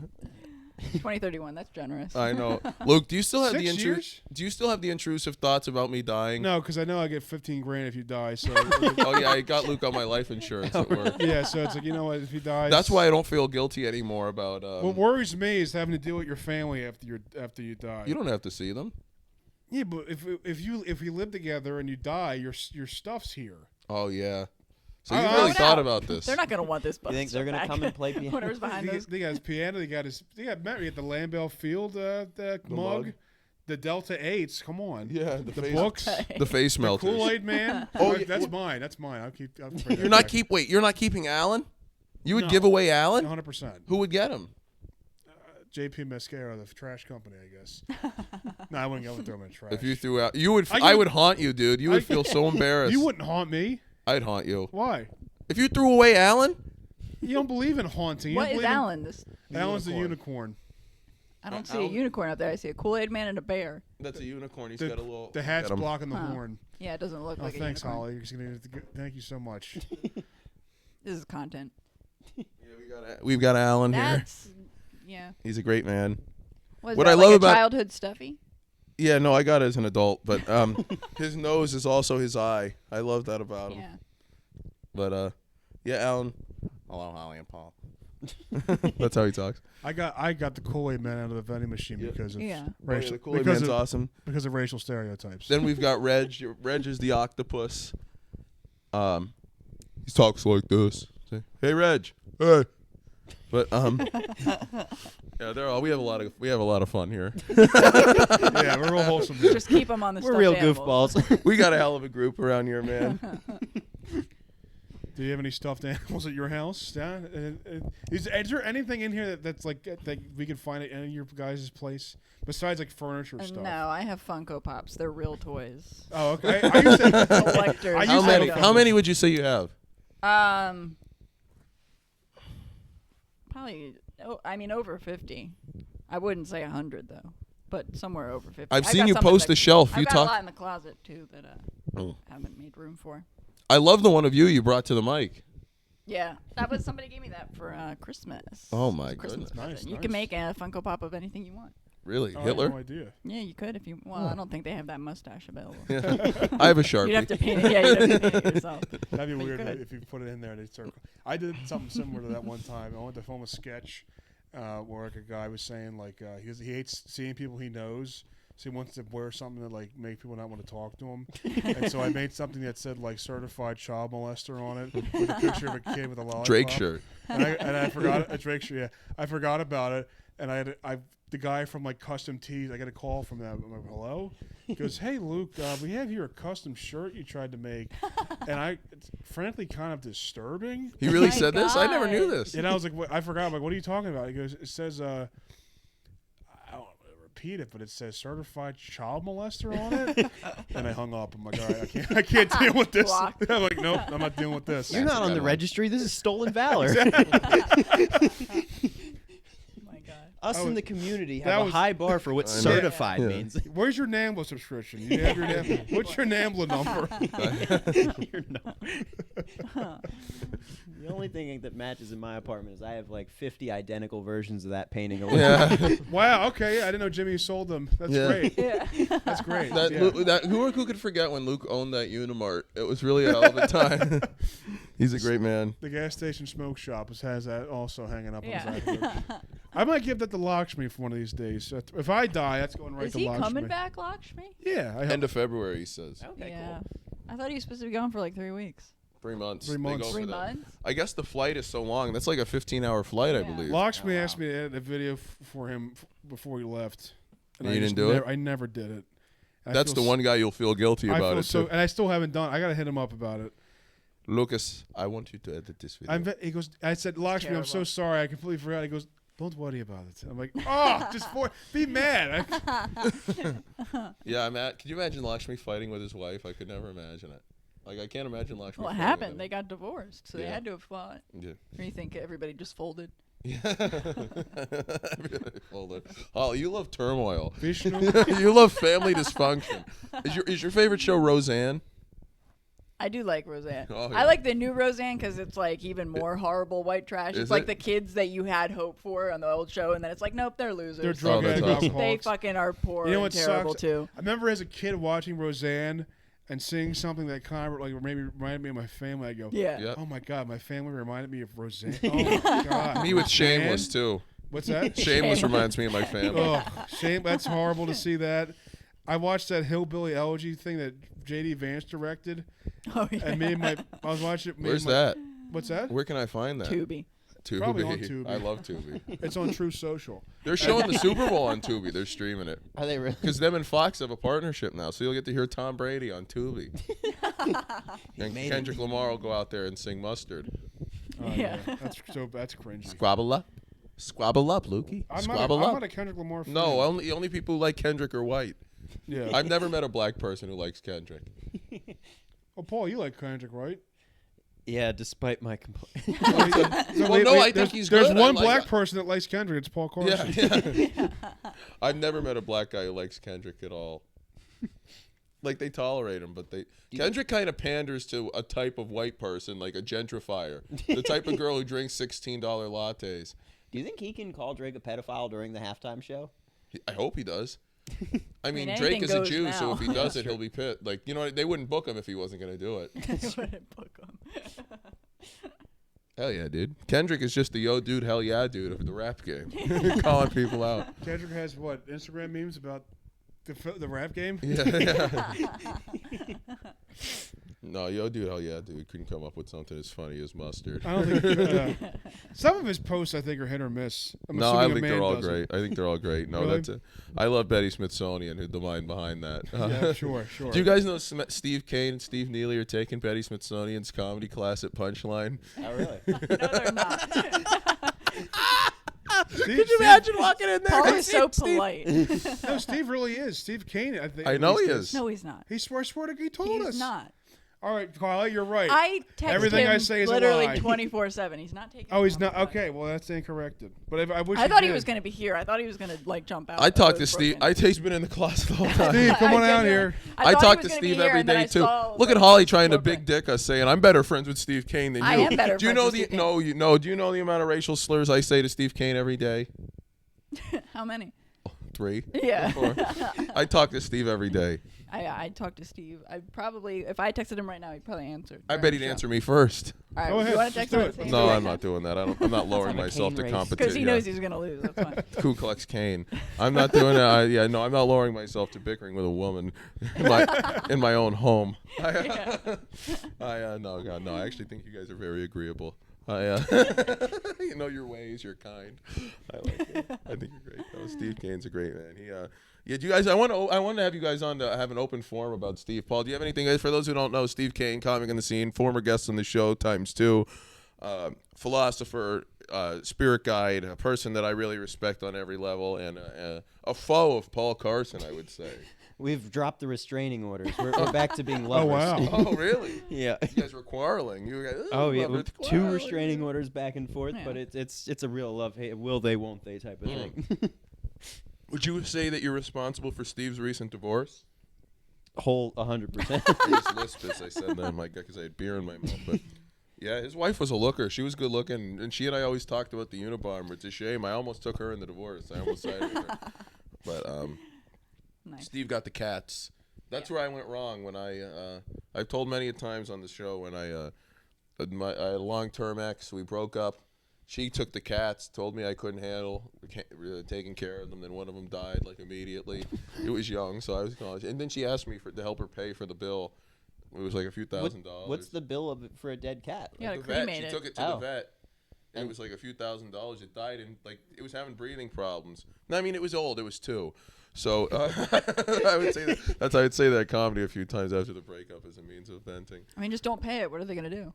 2031. That's generous. I know. Luke, do you still have 6 years? Do you still have the intrusive thoughts about me dying? No, because I know I get $15,000 if you die. So Oh yeah, I got Luke on my life insurance at work. yeah, so it's like, you know what? If he dies, That's why I don't feel guilty anymore about. What worries me is having to deal with your family after you die. You don't have to see them. Yeah, but if you live together and you die, your stuff's here. Oh yeah. So you Oh, really no. thought about this. They're not gonna want this. You think they're gonna back. come and play piano? Whatever's behind those. They got his piano. They got Matt. We got the Lambell Field the mug, the Delta 8s. Come on. Yeah, The face, books. the face The melters. Kool-Aid Man. Oh, That's mine. That's mine. I'll bring You're that not back. You're not keeping Alan? You would No. give away Alan? 100%. Who would get him? JP Mascara, the trash company, I guess. No, I wouldn't go throw him in trash. If you threw out, you would. I I would haunt you, dude. You would feel so embarrassed. You wouldn't haunt me. I'd haunt you. Why? If you threw away Alan, You don't believe in haunting. You What don't is believe in- Alan? This Alan's the unicorn. I don't see a unicorn up there. I see a Kool-Aid man and a bear. that's a unicorn. He's The, got a little. the hat's got him. blocking the Huh. horn. Yeah, it doesn't look Oh, like a thanks, unicorn. Holly. You're just gonna get thank you so much. This is content. Yeah, we've got Alan here. That's yeah. He's a great man. Was What that I like love a about- childhood stuffy? Yeah, no, I got it as an adult, but his nose is also his eye. I love that about him. Yeah. But yeah, Alan. Hello, Holly and Paul. That's how he talks. I got the Kool-Aid Man out of the vending machine Yeah. because of Yeah. racial the Kool-Aid because Man's of, awesome. because of racial stereotypes. Then we've got Reg. Reg is the octopus. He talks like this. Say, hey, Reg. Hey. But yeah, they're all. We have a lot of fun here. Yeah, we're real wholesome here. Just keep them on the We're real stuffed animals. goofballs. We got a hell of a group around here, man. Do you have any stuffed animals at your house? Yeah. Is there anything in here that's like that we can find at any of your guys' place besides like furniture stuff? No, I have Funko Pops. They're real toys. Oh, okay. I used to, Collectors. I How used to many? have How many would you say you have? Probably. Oh, I mean, over 50. I wouldn't say 100 though, but somewhere over 50. I've I seen got you some in post the- a shelf. I've You got a talk. lot in the closet too that Oh. haven't made room for. I love the one of you brought to the mic. Yeah, that was somebody gave me that for Christmas. Oh, my It's a Christmas goodness. present. Nice, You nice. can make a Funko Pop of anything you want. Really, Oh, Hitler? I had no idea. Yeah, you could if you. Well, I don't think they have that mustache available. I have a Sharpie. You'd have to paint it. Yeah, you'd have to paint it yourself. That'd be But you weird could. if you put it in there and they start. I did something similar to that one time. I went to film a sketch where like a guy was saying like he hates seeing people he knows, so he wants to wear something that like make people not want to talk to him. And so I made something that said like certified child molester on it with a picture of a kid with a lollipop. Drake shirt. And I forgot a Drake shirt. Yeah, I forgot about it, and I the guy from like Custom Tees. I got a call from them. I'm like, hello. He goes, hey Luke, we have here a custom shirt you tried to make, and it's frankly kind of disturbing. He really my said this? I never knew God. this. And I was like, I forgot. I'm like, what are you talking about? He goes, it says, I don't repeat it, but it says certified child molester on it. And I hung up. I'm like, all right, I can't deal with this. Blocked. I'm like, nope, I'm not dealing with this. You're not on the one. registry. This is stolen valor. Oh my God. Us That in was- the community that have a was- high bar for what I know. certified Yeah. means. Where's your NAMBLA subscription? You have your what's your NAMBLA number? You're not. The only thing that matches in my apartment is I have like 50 identical versions of that painting. Yeah. Wow. Okay, I didn't know Jimmy sold them. That's Yeah. great. Yeah. That's great. That, Yeah. who could forget when Luke owned that Unimart? It was really a hell of a time. He's a great man. The gas station smoke shop has that also hanging up Yeah. on his attic. I might give that to Lakshmi for one of these days. If I die, that's going right Is to he Lakshmi. coming back, Lakshmi? Yeah, I hope. End of February, he says. Okay, Yeah. cool. I thought he was supposed to be gone for like 3 weeks. 3 months. 3 They months. go 3 for that. months? I guess the flight is so long. That's like a 15-hour flight, I Yeah. believe. Lakshmi Oh, wow. asked me to edit a video for him before he left. And I you just didn't do it? I never did it. And I That's feel the one guy you'll feel guilty I about feel it, so, too. and I still haven't done. I gotta hit him up about it. Lucas, I want you to edit this video. He goes. I said, Lakshmi, I'm so Terrible. sorry. I completely forgot. He goes, don't worry about it. I'm like, oh, be mad. Yeah, Could you imagine Lakshmi fighting with his wife? I could never imagine it. Like, I can't imagine Lakshmi What fighting with happened? him. They got divorced, so they Yeah. had to have fought. Yeah. Or you think everybody just folded? Yeah. Hold it. Oh, you love turmoil. Vishnu. You love family dysfunction. Is your favorite show Roseanne? I do like Roseanne. Oh, I yeah. like the new Roseanne because it's like even more horrible white trash. Is It's like it? the kids that you had hope for on the old show, and then it's like, nope, they're losers. They're drug that's addict awesome. They alcoholics. fucking are poor You know and what terrible sucks? too. I remember as a kid watching Roseanne and seeing something that kind of like maybe reminded me of my family. I go, Yeah. Yep. oh my god, my family reminded me of Roseanne. Oh my god. Me with Roseanne? Shameless, too. What's that? Shameless reminds me of my family. Oh, shame. That's horrible to see that. I watched that hillbilly elegy thing that J.D. Vance directed. Oh yeah. And I was watching it. Where's that? What's that? Where can I find that? Tubi. Tubi. Probably on Tubi. I love Tubi. It's on True Social. They're showing the Super Bowl on Tubi. They're streaming it. Are they really? Because them and Fox have a partnership now, so you'll get to hear Tom Brady on Tubi. And Kendrick Lamar will go out there and sing Mustard. Oh, Yeah. That's cringy. Squabble up. Squabble up, Lukey. I'm Squabble not up. a Kendrick Lamar fan. No, only people who like Kendrick are white. Yeah. I've never met a black person who likes Kendrick. Oh, Paul, you like Kendrick, right? Yeah, despite my complaint. I think he's good. There's one I like black it. person that likes Kendrick. It's Paul Carson. Yeah. I've never met a black guy who likes Kendrick at all. Like, they tolerate him, but Kendrick kind of panders to a type of white person, like a gentrifier. The type of girl who drinks $16 lattes. Do you think he can call Drake a pedophile during the halftime show? I hope he does. I mean, anything Drake is a goes Jew, now. so if he does it, he'll be pissed. Like, you know, they wouldn't book him if he wasn't going to do it. I wouldn't book him. Hell yeah, dude. Kendrick is just the yo dude, hell yeah dude of the rap game. Calling people out. Kendrick has what? Instagram memes about the rap game? Yeah. No, yo dude, hell yeah dude couldn't come up with something as funny as Mustard. I don't think some of his posts I think are hit or miss. No, I assuming a think man they're all does it. great. I think they're all great. No, Really? that's it. I love Betty Smithsonian, who's the mind behind that. Yeah, sure. Do you guys know Steve Kane and Steve Neely are taking Betty Smithsonian's comedy class at Punchline? Oh, really? No, they're not. Could you imagine walking in there? Paul is so polite. No, Steve really is. Steve Kane, I think. I know he is. No, he's not. He swear to he told us. He's not. All right, Carla, you're right. I text Everything him I say is a literally lie. 24/7. He's not taking. Oh, he's the not. class. Okay, well, that's incorrected. But I wish I thought he did. was going to be here. I thought he was going to like jump out. I but talked it to was Steve. broken. He's been in the class the whole time. Steve, come on I out genuinely- here. I thought talk he to was gonna Steve be here, every and then day I too. saw, Look at like, Holly trying to broken. big dick us, saying I'm better friends with Steve Kane than you. I am better Do you friends know with the Steve no? Do you know the amount of racial slurs I say to Steve Kane every day? How many? 3. Yeah. 4. I talk to Steve every day. I talked to Steve. I probably, if I texted him right now, he'd probably answer. I bet he'd answer me first. All right, Go ahead, you want to just text him do at it. the same No, time? I'm not doing that. I'm not lowering like a myself cane to race. competition. Because he knows he's going to lose. That's fine. Ku Klux Kane. I'm not doing that. I'm not lowering myself to bickering with a woman in my own home. No, God, no. I actually think you guys are very agreeable. You know your ways. You're kind. I like it. I think you're great. No, Steve Kane's a great man. Yeah, do you guys? I want to have you guys on to have an open forum about Steve. Paul, do you have anything? For those who don't know, Steve Kane, comic on the scene, former guest on the show ×2, philosopher, spirit guide, a person that I really respect on every level, and a foe of Paul Carson, I would say. We've dropped the restraining orders. We're back to being lovers. wow. Oh, really? Yeah. You guys were quarreling. You guys, Oh yeah, lovers 2 quarreling. restraining orders back and forth, Yeah. but it's a real love hate, will they won't they type of thing. Would you say that you're responsible for Steve's recent divorce? Whole 100%. I just lisped as I said that, my God, because I had beer in my mouth. But yeah, his wife was a looker. She was good looking, and she and I always talked about the Unabomber. It's a shame. I almost took her in the divorce. I almost sided with her. But Nice. Steve got the cats. That's where I went wrong when I've told many a times on the show when I had a long-term ex. We broke up. She took the cats, told me I couldn't handle taking care of them. Then one of them died like immediately. It was young, so I was college. And then she asked me to help her pay for the bill. It was like a few $1,000s. What's the bill for a dead cat? Yeah, The vet, cremate she it. took it to the Oh. vet. And it was like a few $1,000s. It died and it was having breathing problems. No, I mean it was old. It was 2. So I would say I would say that comedy a few times after the breakup as a means of venting. I mean, just don't pay it. What are they going to do?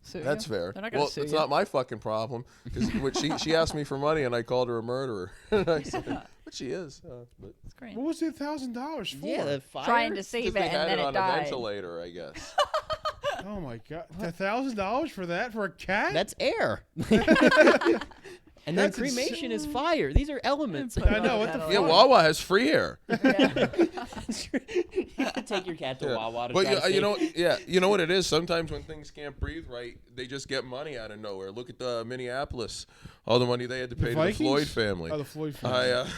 Sue That's you? fair. They're not going Well, to sue it's you. not my fucking problem because she asked me for money and I called her a murderer. I said, but she is. But It's great. What was the $1,000 for? Yeah, the fire. Trying to 'cause save they it, had and then it it on a died. ventilator, I guess. Oh my God, $1,000 for that for a cat? That's air. And then That's cremation is fire. These are elements. I know, what the Yeah, fuck? Wawa has free air. You could take your cat to Wawa to But try to save- you know what it is. Sometimes when things can't breathe right, they just get money out of nowhere. Look at the Minneapolis, all the money they had to pay to the Vikings? Floyd family. Oh, the Floyd family.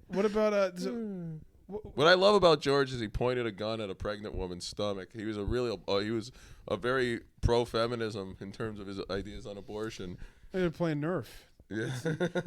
What about What I love about George is he pointed a gun at a pregnant woman's stomach. He was a very pro feminism in terms of his ideas on abortion. they're playing Nerf. Yeah.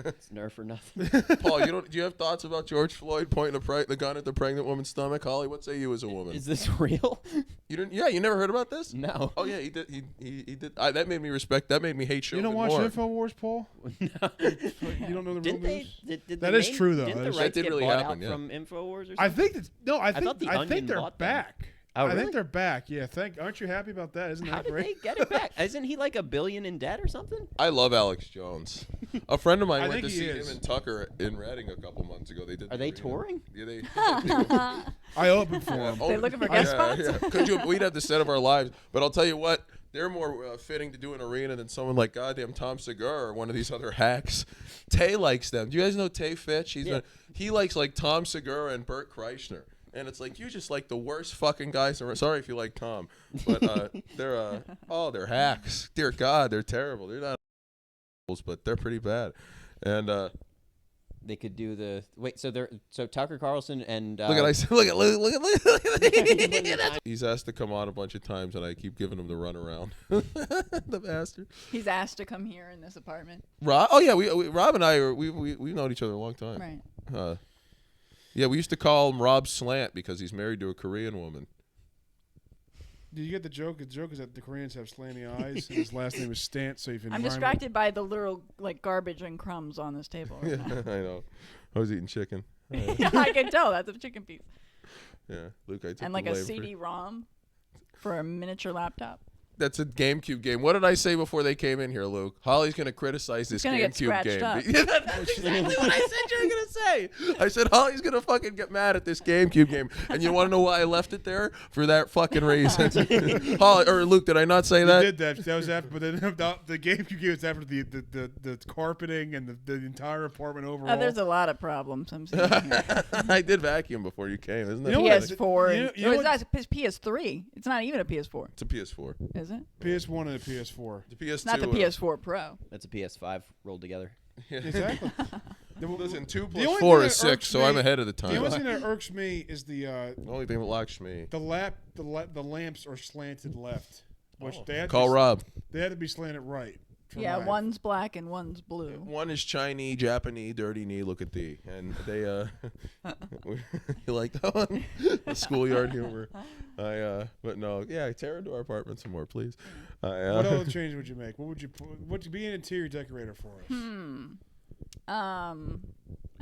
It's nerf or nothing. Paul, do you have thoughts about George Floyd pointing the gun at the pregnant woman's stomach? Holly, what say you as a woman? Is this real? You didn't? Yeah, you never heard about this? No. Oh yeah, he did. He did. That made me respect. That made me hate You Chauvin don't watch more. InfoWars, Paul? No. You don't know the real Didn't they? news? Did That the is true, though. Didn't the That rights did get really bought happen, out yeah. from Infowars or something? I think that's no. I thought the Onion think they're bought them. back. Oh, I really? think they're back. Yeah. Aren't you happy about that? Isn't How that did great? they get it back? Isn't he like $1 billion in debt or something? I love Alex Jones. A friend of mine I went think to he see is. him and Tucker in Reading a couple months ago. They did. Are the they arena. touring? Yeah, they. I opened for him. They looking for guest spots? Yeah. We'd have the set of our lives, but I'll tell you what. They're more fitting to do an arena than someone like goddamn Tom Segura or one of these other hacks. Tay likes them. Do you guys know Tay Fitch? He likes like Tom Segura and Bert Kreischer. And it's like, you just like the worst fucking guys. Sorry if you like Tom. But they're hacks. Dear God, they're terrible. They're not but they're pretty bad. And They could do the so Tucker Carlson and look at he's asked to come on a bunch of times, and I keep giving him the runaround. The bastard. He's asked to come here in this apartment. Rob? Oh yeah, Rob and I we've known each other a long time. Right. Yeah, we used to call him Rob Slant because he's married to a Korean woman. Did you get the joke? The joke is that the Koreans have slanty eyes, and his last name is Stant. So if you I'm distracted by the literal like garbage and crumbs on this table. Right Yeah, I know. I was eating chicken. now. I can tell that's a chicken piece. Yeah, Luke, I took And like the a blame for- CD-ROM for a miniature laptop. That's a GameCube game. What did I say before they came in here, Luke? Holly's going to criticize this gonna get GameCube scratched game. up. Yeah, that's exactly what I said you were going to say. I said, Holly's going to fucking get mad at this GameCube game. And you want to know why I left it there? For that fucking reason. Holly, or Luke, did I not say that? You did that. That was after, but then the GameCube game was after the carpeting and the entire apartment overall. There's a lot of problems I'm seeing here. I did vacuum before you came, isn't that You know funny? what? PS4. You know what- It's PS3. It's not even a PS4, It's a PS4. is it? PS1 and a PS4. The PS2. Not the PS4 Pro. That's a PS5 rolled together. Exactly. Listen, 2 The only plus 4 thing is that 6, irks so me- I'm ahead of the The only time. thing that irks me is the The only thing that locks me. the lamps are slanted left, which they had Call Rob. They had to be slanted right. for Yeah, mine. one's black and one's blue. One is Chinese, Japanese, dirty knee, look at thee. And they, you like that one? The schoolyard humor. But no, yeah, tear into our apartment some more, please. What other change would you make? What would you put? Would you be an interior decorator for us? I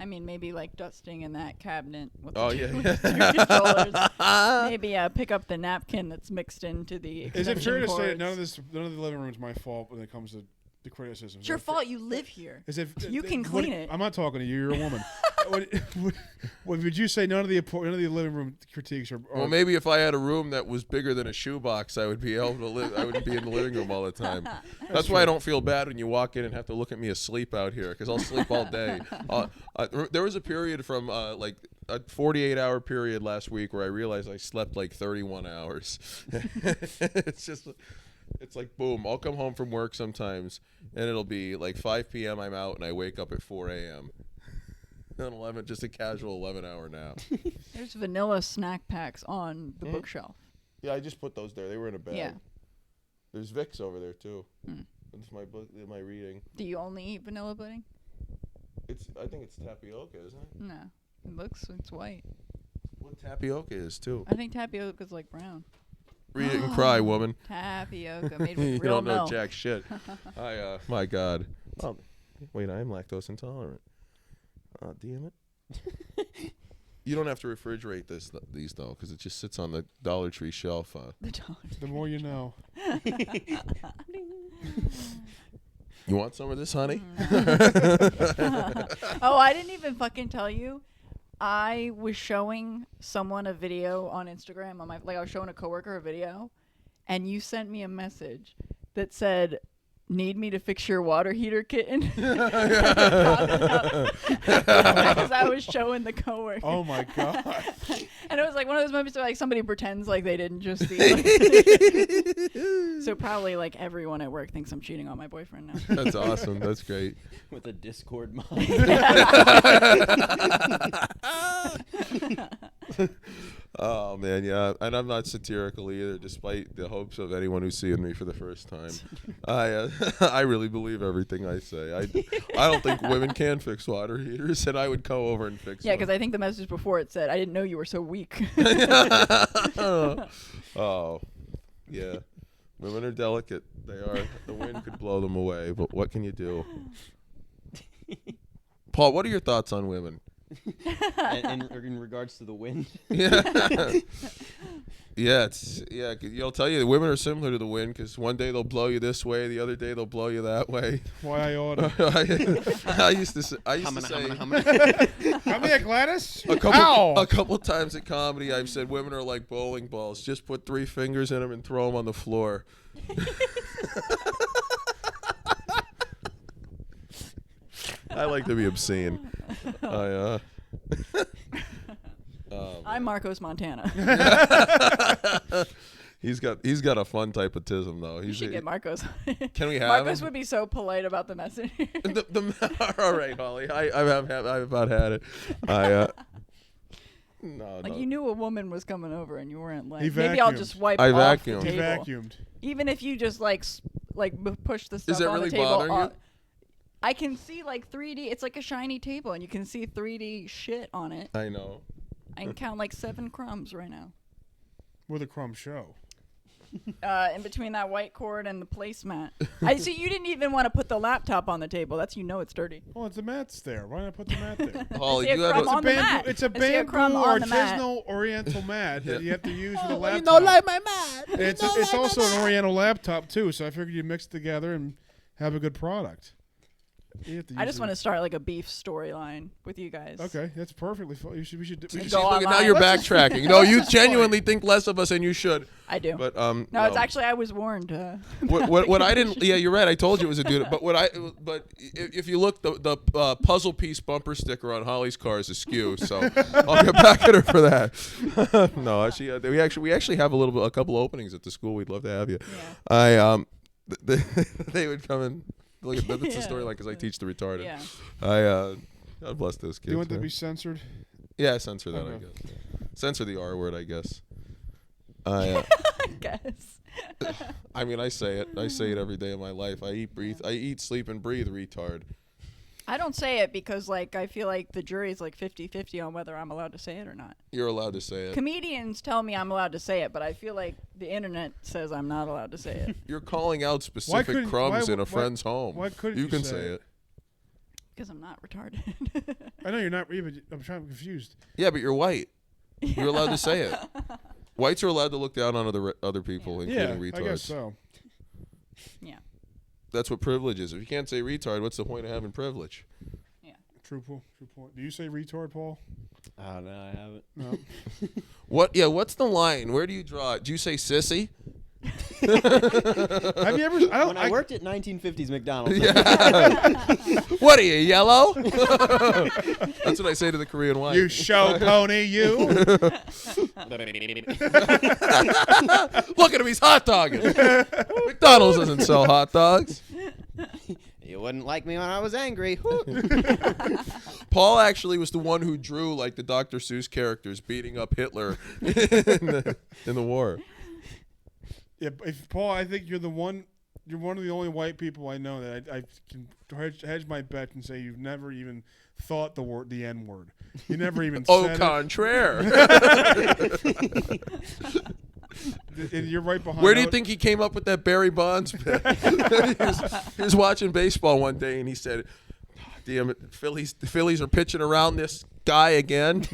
mean, maybe like dusting in that cabinet. With Oh, the yeah, with the two controllers. Maybe pick up the napkin that's mixed into the Is it fair to say that cords. none of the living room is my fault when it comes to the criticism? It's your fault. You live here. Is it, You can what- clean it. I'm not talking to you. You're a woman. Would you say none of the living room critiques are? Well, maybe if I had a room that was bigger than a shoebox, I would be able to live. I wouldn't be in the living room all the time. That's why I don't feel bad when you walk in and have to look at me asleep out here, because I'll sleep all day. There was a period from like a 48-hour period last week where I realized I slept like 31 hours. It's like, boom, I'll come home from work sometimes, and it'll be like 5 p.m. I'm out, and I wake up at 4 a.m. Then 11, just a casual 11-hour nap. There's vanilla snack packs on the bookshelf. Yeah, I just put those there. They were in a bag. Yeah. There's Vicks over there, too. That's my book, my reading. Do you only eat vanilla pudding? I think it's tapioca, isn't it? No. It's white. What tapioca is, too. I think tapioca's like brown. Read it and cry, woman. Tapioca made You with real don't know milk. jack shit. My God. Oh, wait, I am lactose intolerant. Oh, damn it. You don't have to refrigerate these, though, because it just sits on the Dollar Tree shelf. The dollar. The more you know. You want some of this, honey? Oh, I didn't even fucking tell you. I was showing someone a video on Instagram on I was showing a coworker a video, and you sent me a message that said, "Need me to fix your water heater, kitten?" Because I was showing the coworker. Oh my God. And it was like one of those moments where like somebody pretends like they didn't just see it. So probably like everyone at work thinks I'm cheating on my boyfriend now. That's awesome. That's great. With a Discord mod. Oh man, yeah, and I'm not satirical either, despite the hopes of anyone who's seeing me for the first time. I really believe everything I say. I don't think women can fix water heaters, and I would go over and fix. Yeah, because I think the message before it said, "I didn't know you were so weak." Oh, yeah, women are delicate. They are. The wind could blow them away, but what can you do? Paul, what are your thoughts on women? in regards to the wind. Yeah. Yeah, I'll tell you, the women are similar to the wind because one day they'll blow you this way, the other day they'll blow you that way. Why I oughta. I used to say, Come here, Gladys. a Ow! couple times at comedy, I've said women are like bowling balls. Just put 3 fingers in them and throw them on the floor. I like to be obscene. I'm Marcos Montana. He's got a fun type of tism though. You should get Marcos. Can we have Marcos him? would be so polite about the message. All right, Holly. I've about had it. No. You knew a woman was coming over and you weren't like, He maybe I'll vacuumed. just wipe I off vacuumed. the He table. vacuumed. Even if you just push the stuff it on really the table. bothering you? I can see 3D. It's like a shiny table, and you can see 3D shit on it. I know. I can count 7 crumbs right now. With a crumb show. In between that white cord and the placemat. I see. You didn't even want to put the laptop on the table. That's it's dirty. Well, the mat's there. Why not put the mat there? Holly, I see a you have crumb on the Bamboo- mat. It's a I see a crumb bamboo on the mat. artisanal oriental mat that you have to use with a laptop. You don't like my mat. And it's also an oriental laptop too, so I figured you mix it together and have a good product. I just want to start a beef storyline with you guys. Okay, that's perfectly fine. We should Go See, look, now online. you're Let's just- backtracking. No, you genuinely think less of us than you should. I do. But no, it's actually I was warned. what I didn't. Yeah, you're right. I told you it was a dude. But if you look, the puzzle piece bumper sticker on Holly's car is askew. So I'll get back at her for that. No, we actually have a couple openings at the school. We'd love to have you. Yeah. They would come in. Look at that's the storyline because I teach the retarded. Yeah. God bless those kids. Do you want that to man. be censored? Yeah, censor that. I Okay. guess. Censor the R word. I guess. I guess. I mean, I say it. I say it every day of my life. I eat, sleep, and breathe retard. I don't say it because I feel like the jury's 50-50 on whether I'm allowed to say it or not. You're allowed to say it. Comedians tell me I'm allowed to say it, but I feel like the internet says I'm not allowed to say it. You're calling out specific crumbs in a friend's home. Why couldn't you you can say say it? it? Because I'm not retarded. I know you're not even. I'm trying. I'm confused. Yeah, but you're white. You're allowed to say it. Whites are allowed to look down on other people, Yeah, including retards. I guess so. Yeah. That's what privilege is. If you can't say retard, what's the point of having privilege? True point. Do you say retard, Paul? Oh, no, I haven't. No. What? Yeah. What's the line? Where do you draw it? Do you say sissy? Have you ever? When I worked at 1950s McDonald's. What are you, yellow? That's what I say to the Korean wife. You show pony, you. Look at him, he's hot dogging. McDonald's doesn't sell hot dogs. You wouldn't like me when I was angry. Paul actually was the one who drew the Dr. Seuss characters beating up Hitler in the war. Yeah, Paul, I think you're the one. You're one of the only white people I know that I can hedge my bet and say you've never even thought the N word. You never even Au said contraire. it. And you're right behind. Where do you think he came up with that Barry Bonds bit? he was watching baseball one day and he said, "Damn it, the Phillies are pitching around this guy again."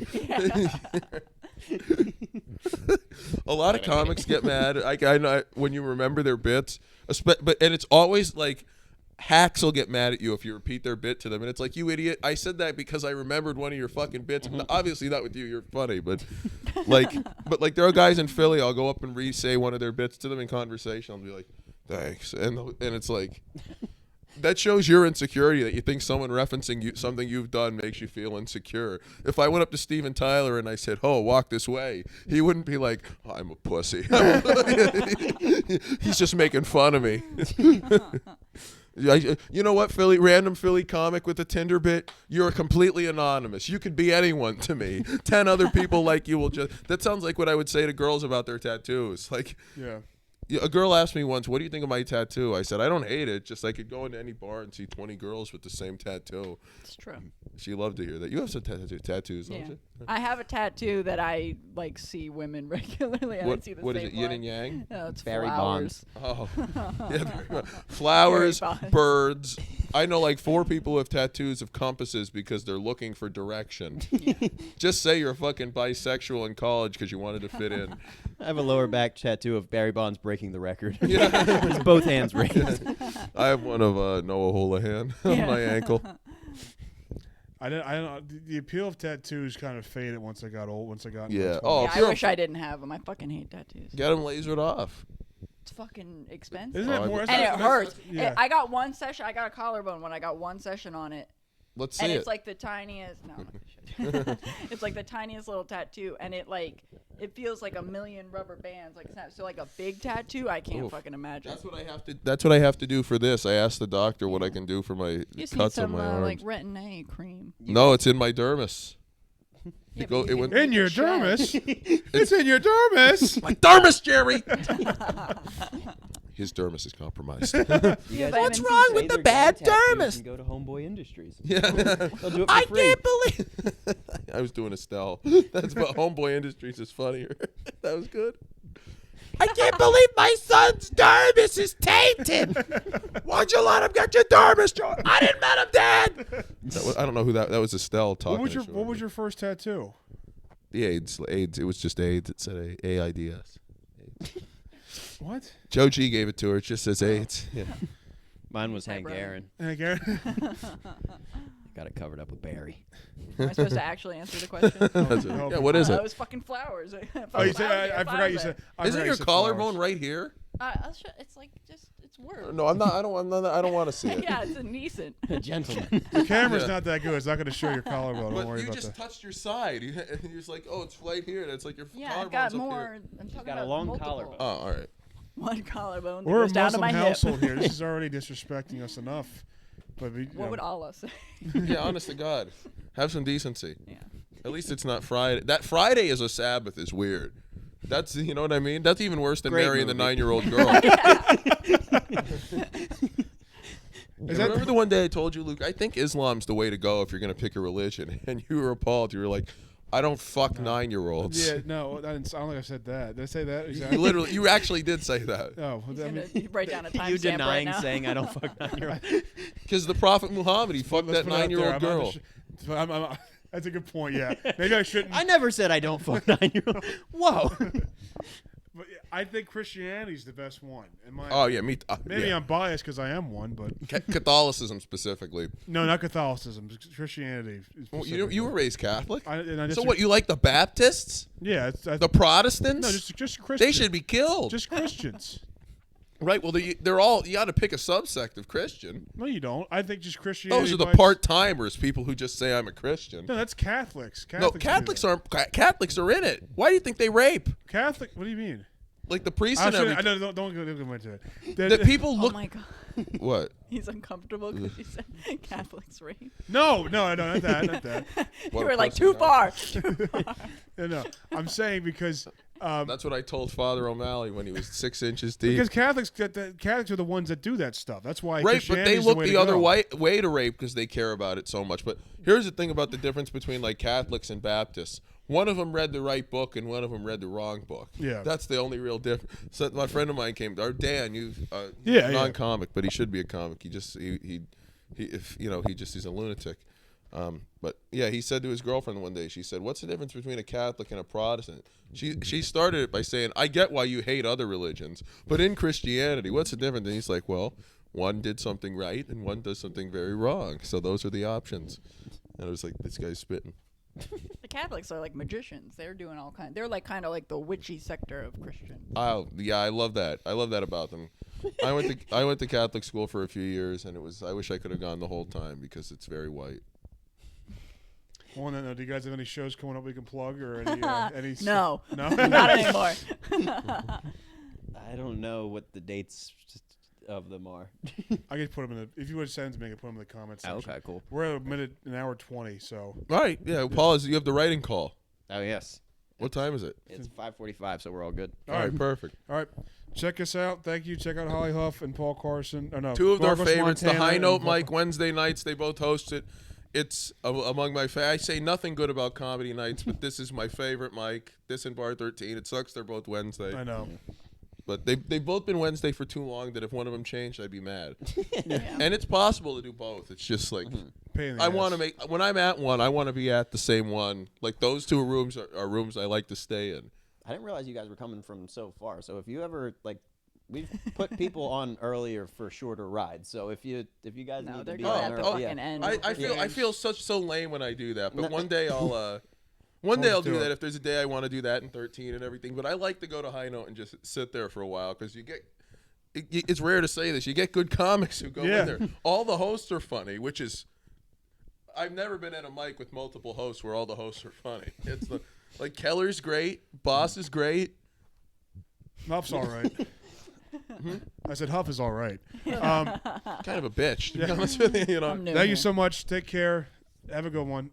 A lot of comics get mad. I know when you remember their bits, and it's always hacks will get mad at you if you repeat their bit to them, and it's like, you idiot! I said that because I remembered one of your fucking bits. Obviously not with you. You're funny, but there are guys in Philly. I'll go up and re-say one of their bits to them in conversation. I'll be like, thanks, and it's like. That shows your insecurity that you think someone referencing something you've done makes you feel insecure. If I went up to Steven Tyler and I said, "Oh, walk this way," he wouldn't be like, "I'm a pussy." He's just making fun of me. You know what, Philly? Random Philly comic with a Tinder bit. You're completely anonymous. You could be anyone to me. 10 other people like you will just. That sounds like what I would say to girls about their tattoos. Like, Yeah. a girl asked me once, "What do you think of my tattoo?" I said, "I don't hate it. Just I could go into any bar and see 20 girls with the same tattoo." It's true. She loved to hear that. You have some tattoos, don't Yeah. you? I have a tattoo that I like see women regularly. I see the What is same it? Yin one. and yang? No, it's Barry flowers. Oh, yeah. Flowers, Very fun. birds. I know like 4 people who have tattoos of compasses because they're looking for direction. Just say you're fucking bisexual in college because you wanted to fit in. I have a lower back tattoo of Barry Bonds breaking the record. Yeah. It's both hands raised. I have one of Noah Houlihan on my ankle. I don't. The appeal of tattoos kind of faded once I got old. Once I got. Yeah. Into Oh, Yeah, if I you're wish I didn't have them. I fucking hate tattoos. get them lasered off. It's fucking expensive. Isn't Oh, it more? And it hurts. Yeah. I got one session. I got a collarbone when I got one session on it. Let's see And it. it's like the tiniest. No, it's like the tiniest little tattoo, and it feels like a million rubber bands, like snap. So like a big tattoo, I can't Oof. fucking imagine. That's what I have to. That's what I have to do for this. I asked the doctor what I can do for my You just need cuts on some my arms. like retin-A cream. No, it's in my dermis. Yeah, go- but it you went- can In your shed. dermis. It's in your dermis. My dermis, Jerry. His dermis is compromised. You Yeah, guys vitamin What's C wrong too. with the bad dermis? Go to Homeboy Industries. Yeah. They'll do it for I free. can't believe. I was doing Estelle. That's but Homeboy Industries is funnier. That was good. I can't believe my son's dermis is tainted. Why'd you let him get your dermis, Joe? I didn't let him, Dad. I don't know who that. That was Estelle talking. What was your first tattoo? The AIDS. It was just AIDS. It said AIDS. What? Joe G gave it to her. It just says AIDS. Yeah. Mine was Hey, Hank brother. Aaron. Got it covered up with Barry. Am I supposed to actually answer the question? That's it. Yeah. What is It it? was fucking flowers. Oh, you said I forgot you said. I Isn't forgot you your said collarbone flowers. right here? It's like just it's words. No, I'm not. I don't want to see it. Yeah, it's indecent. A gentleman. The camera's Yeah. not that good. It's not going to show your collarbone. Don't But worry you about just that. touched your side. You're just like, oh, it's right here. And it's like your Yeah, I've collarbone's got up more. here. I'm talking got a about long multiple. collarbone. Oh, all right. One collarbone that We're a goes down to Muslim my household hip. here. This is already disrespecting us enough. But What would Allah say? Yeah, honest to God, have some decency. Yeah. At least it's not Friday. That Friday is a Sabbath is weird. That's you know what I mean. That's even worse than Great marrying the movie. 9-year-old girl. Remember the one day I told you, Luke? I think Islam's the way to go if you're going to pick a religion, and you were appalled. You were like, I don't fuck 9-year-olds. Yeah, no, I don't think I said that. Did I say that? You Exactly. literally, you actually did say that. Oh, He's I mean, gonna write down a timestamp You right denying now. saying I don't fuck 9-year-old. Because the Prophet Muhammad, he fucked let's that put it out there. 9-year-old girl. That's a good point. Yeah, maybe I shouldn't. I never said I don't fuck 9-year-old. Whoa. But yeah, I think Christianity's the best one. In my Oh yeah, me. maybe yeah. I'm biased because I am one, but Catholicism specifically. no, not Catholicism. Christianity. Well, you were raised Catholic. So what? You like the Baptists, Yeah, it's, the Protestants? no, just Christians. They should be killed. just Christians. Right. Well, they're all. You got to pick a subsect of Christian. No, you don't. I think just Christianity. Those are the by- part timers, people who just say I'm a Christian. No, that's Catholics. No, Catholics do Catholics are in it. Why do you think they rape? that. Catholic. What do you mean? Like the priests I and everything. don't go into it. The people Oh look. my god, What? he's uncomfortable because you said Catholics rape. No, not that, not that. What You a were like person too that- far. No, I'm saying because That's what I told Father O'Malley when he was 6 inches deep. because Catholics are the ones that do that stuff. That's why. Right, but they Christianity's look way the to other go. way to rape because they care about it so much. But here's the thing about the difference between like Catholics and Baptists. One of them read the right book and one of them read the wrong book. Yeah. That's the only real difference. So my friend of mine came, or Dan, he's Yeah, non-comic, but he should be a comic. He just he's a lunatic. But yeah, he said to his girlfriend one day, she said, "What's the difference between a Catholic and a Protestant?" She started it by saying, "I get why you hate other religions, but in Christianity, what's the difference?" And he's like, "Well, one did something right and one does something very wrong. So those are the options." And I was like, "This guy's spitting." The Catholics are like magicians. They're doing all kind. They're like kind of like the witchy sector of Christian. Oh yeah, I love that. I love that about them. I went to Catholic school for a few years, and I wish I could have gone the whole time because it's very white. Well, no, do you guys have any shows coming up we can plug or any? No, No. not anymore. I don't know what the dates. of them are. I could put them in the. If you would send them to me, I could put them in the comments section. Okay, cool. We're at an hour 20, so. All right. Yeah, Paul, you have the writing call. Oh yes. What time is it? It's 5:45, so we're all good. All right, perfect. All right. Check us out. Thank you. Check out Holly Huff and Paul Carson. Oh, no. Two of their Marcos favorites, the Montana High and Note Paul- Mike Wednesday nights. They both host it. It's among my I say nothing good about comedy nights, but this is my favorite, Mike. This and Bar 13. It sucks they're both Wednesday. I know. But they've both been Wednesday for too long that if one of them changed, I'd be mad. Yeah. And it's possible to do both. It's just like Pain in the I want to ass. make when I'm at one, I want to be at the same one. Like those two rooms are rooms I like to stay in. I didn't realize you guys were coming from so far. So if you ever we've put people on earlier for shorter rides. So if you guys No, need they're to be good on at the early, fucking end. I feel so lame when I do that. But No. one day I'll Always do do that it. if there's a day I want to do that in 13 and everything. But I like to go to High Note and just sit there for a while because you get. It's rare to say this. You get good comics who go Yeah. in there. All the hosts are funny, which is. I've never been at a mic with multiple hosts where all the hosts are funny. It's like Keller's great, Boss is great. Huff's all right. I said Huff is all right. Kind of a bitch, to be honest with you. You know. I'm new Thank here. you so much. Take care. Have a good one.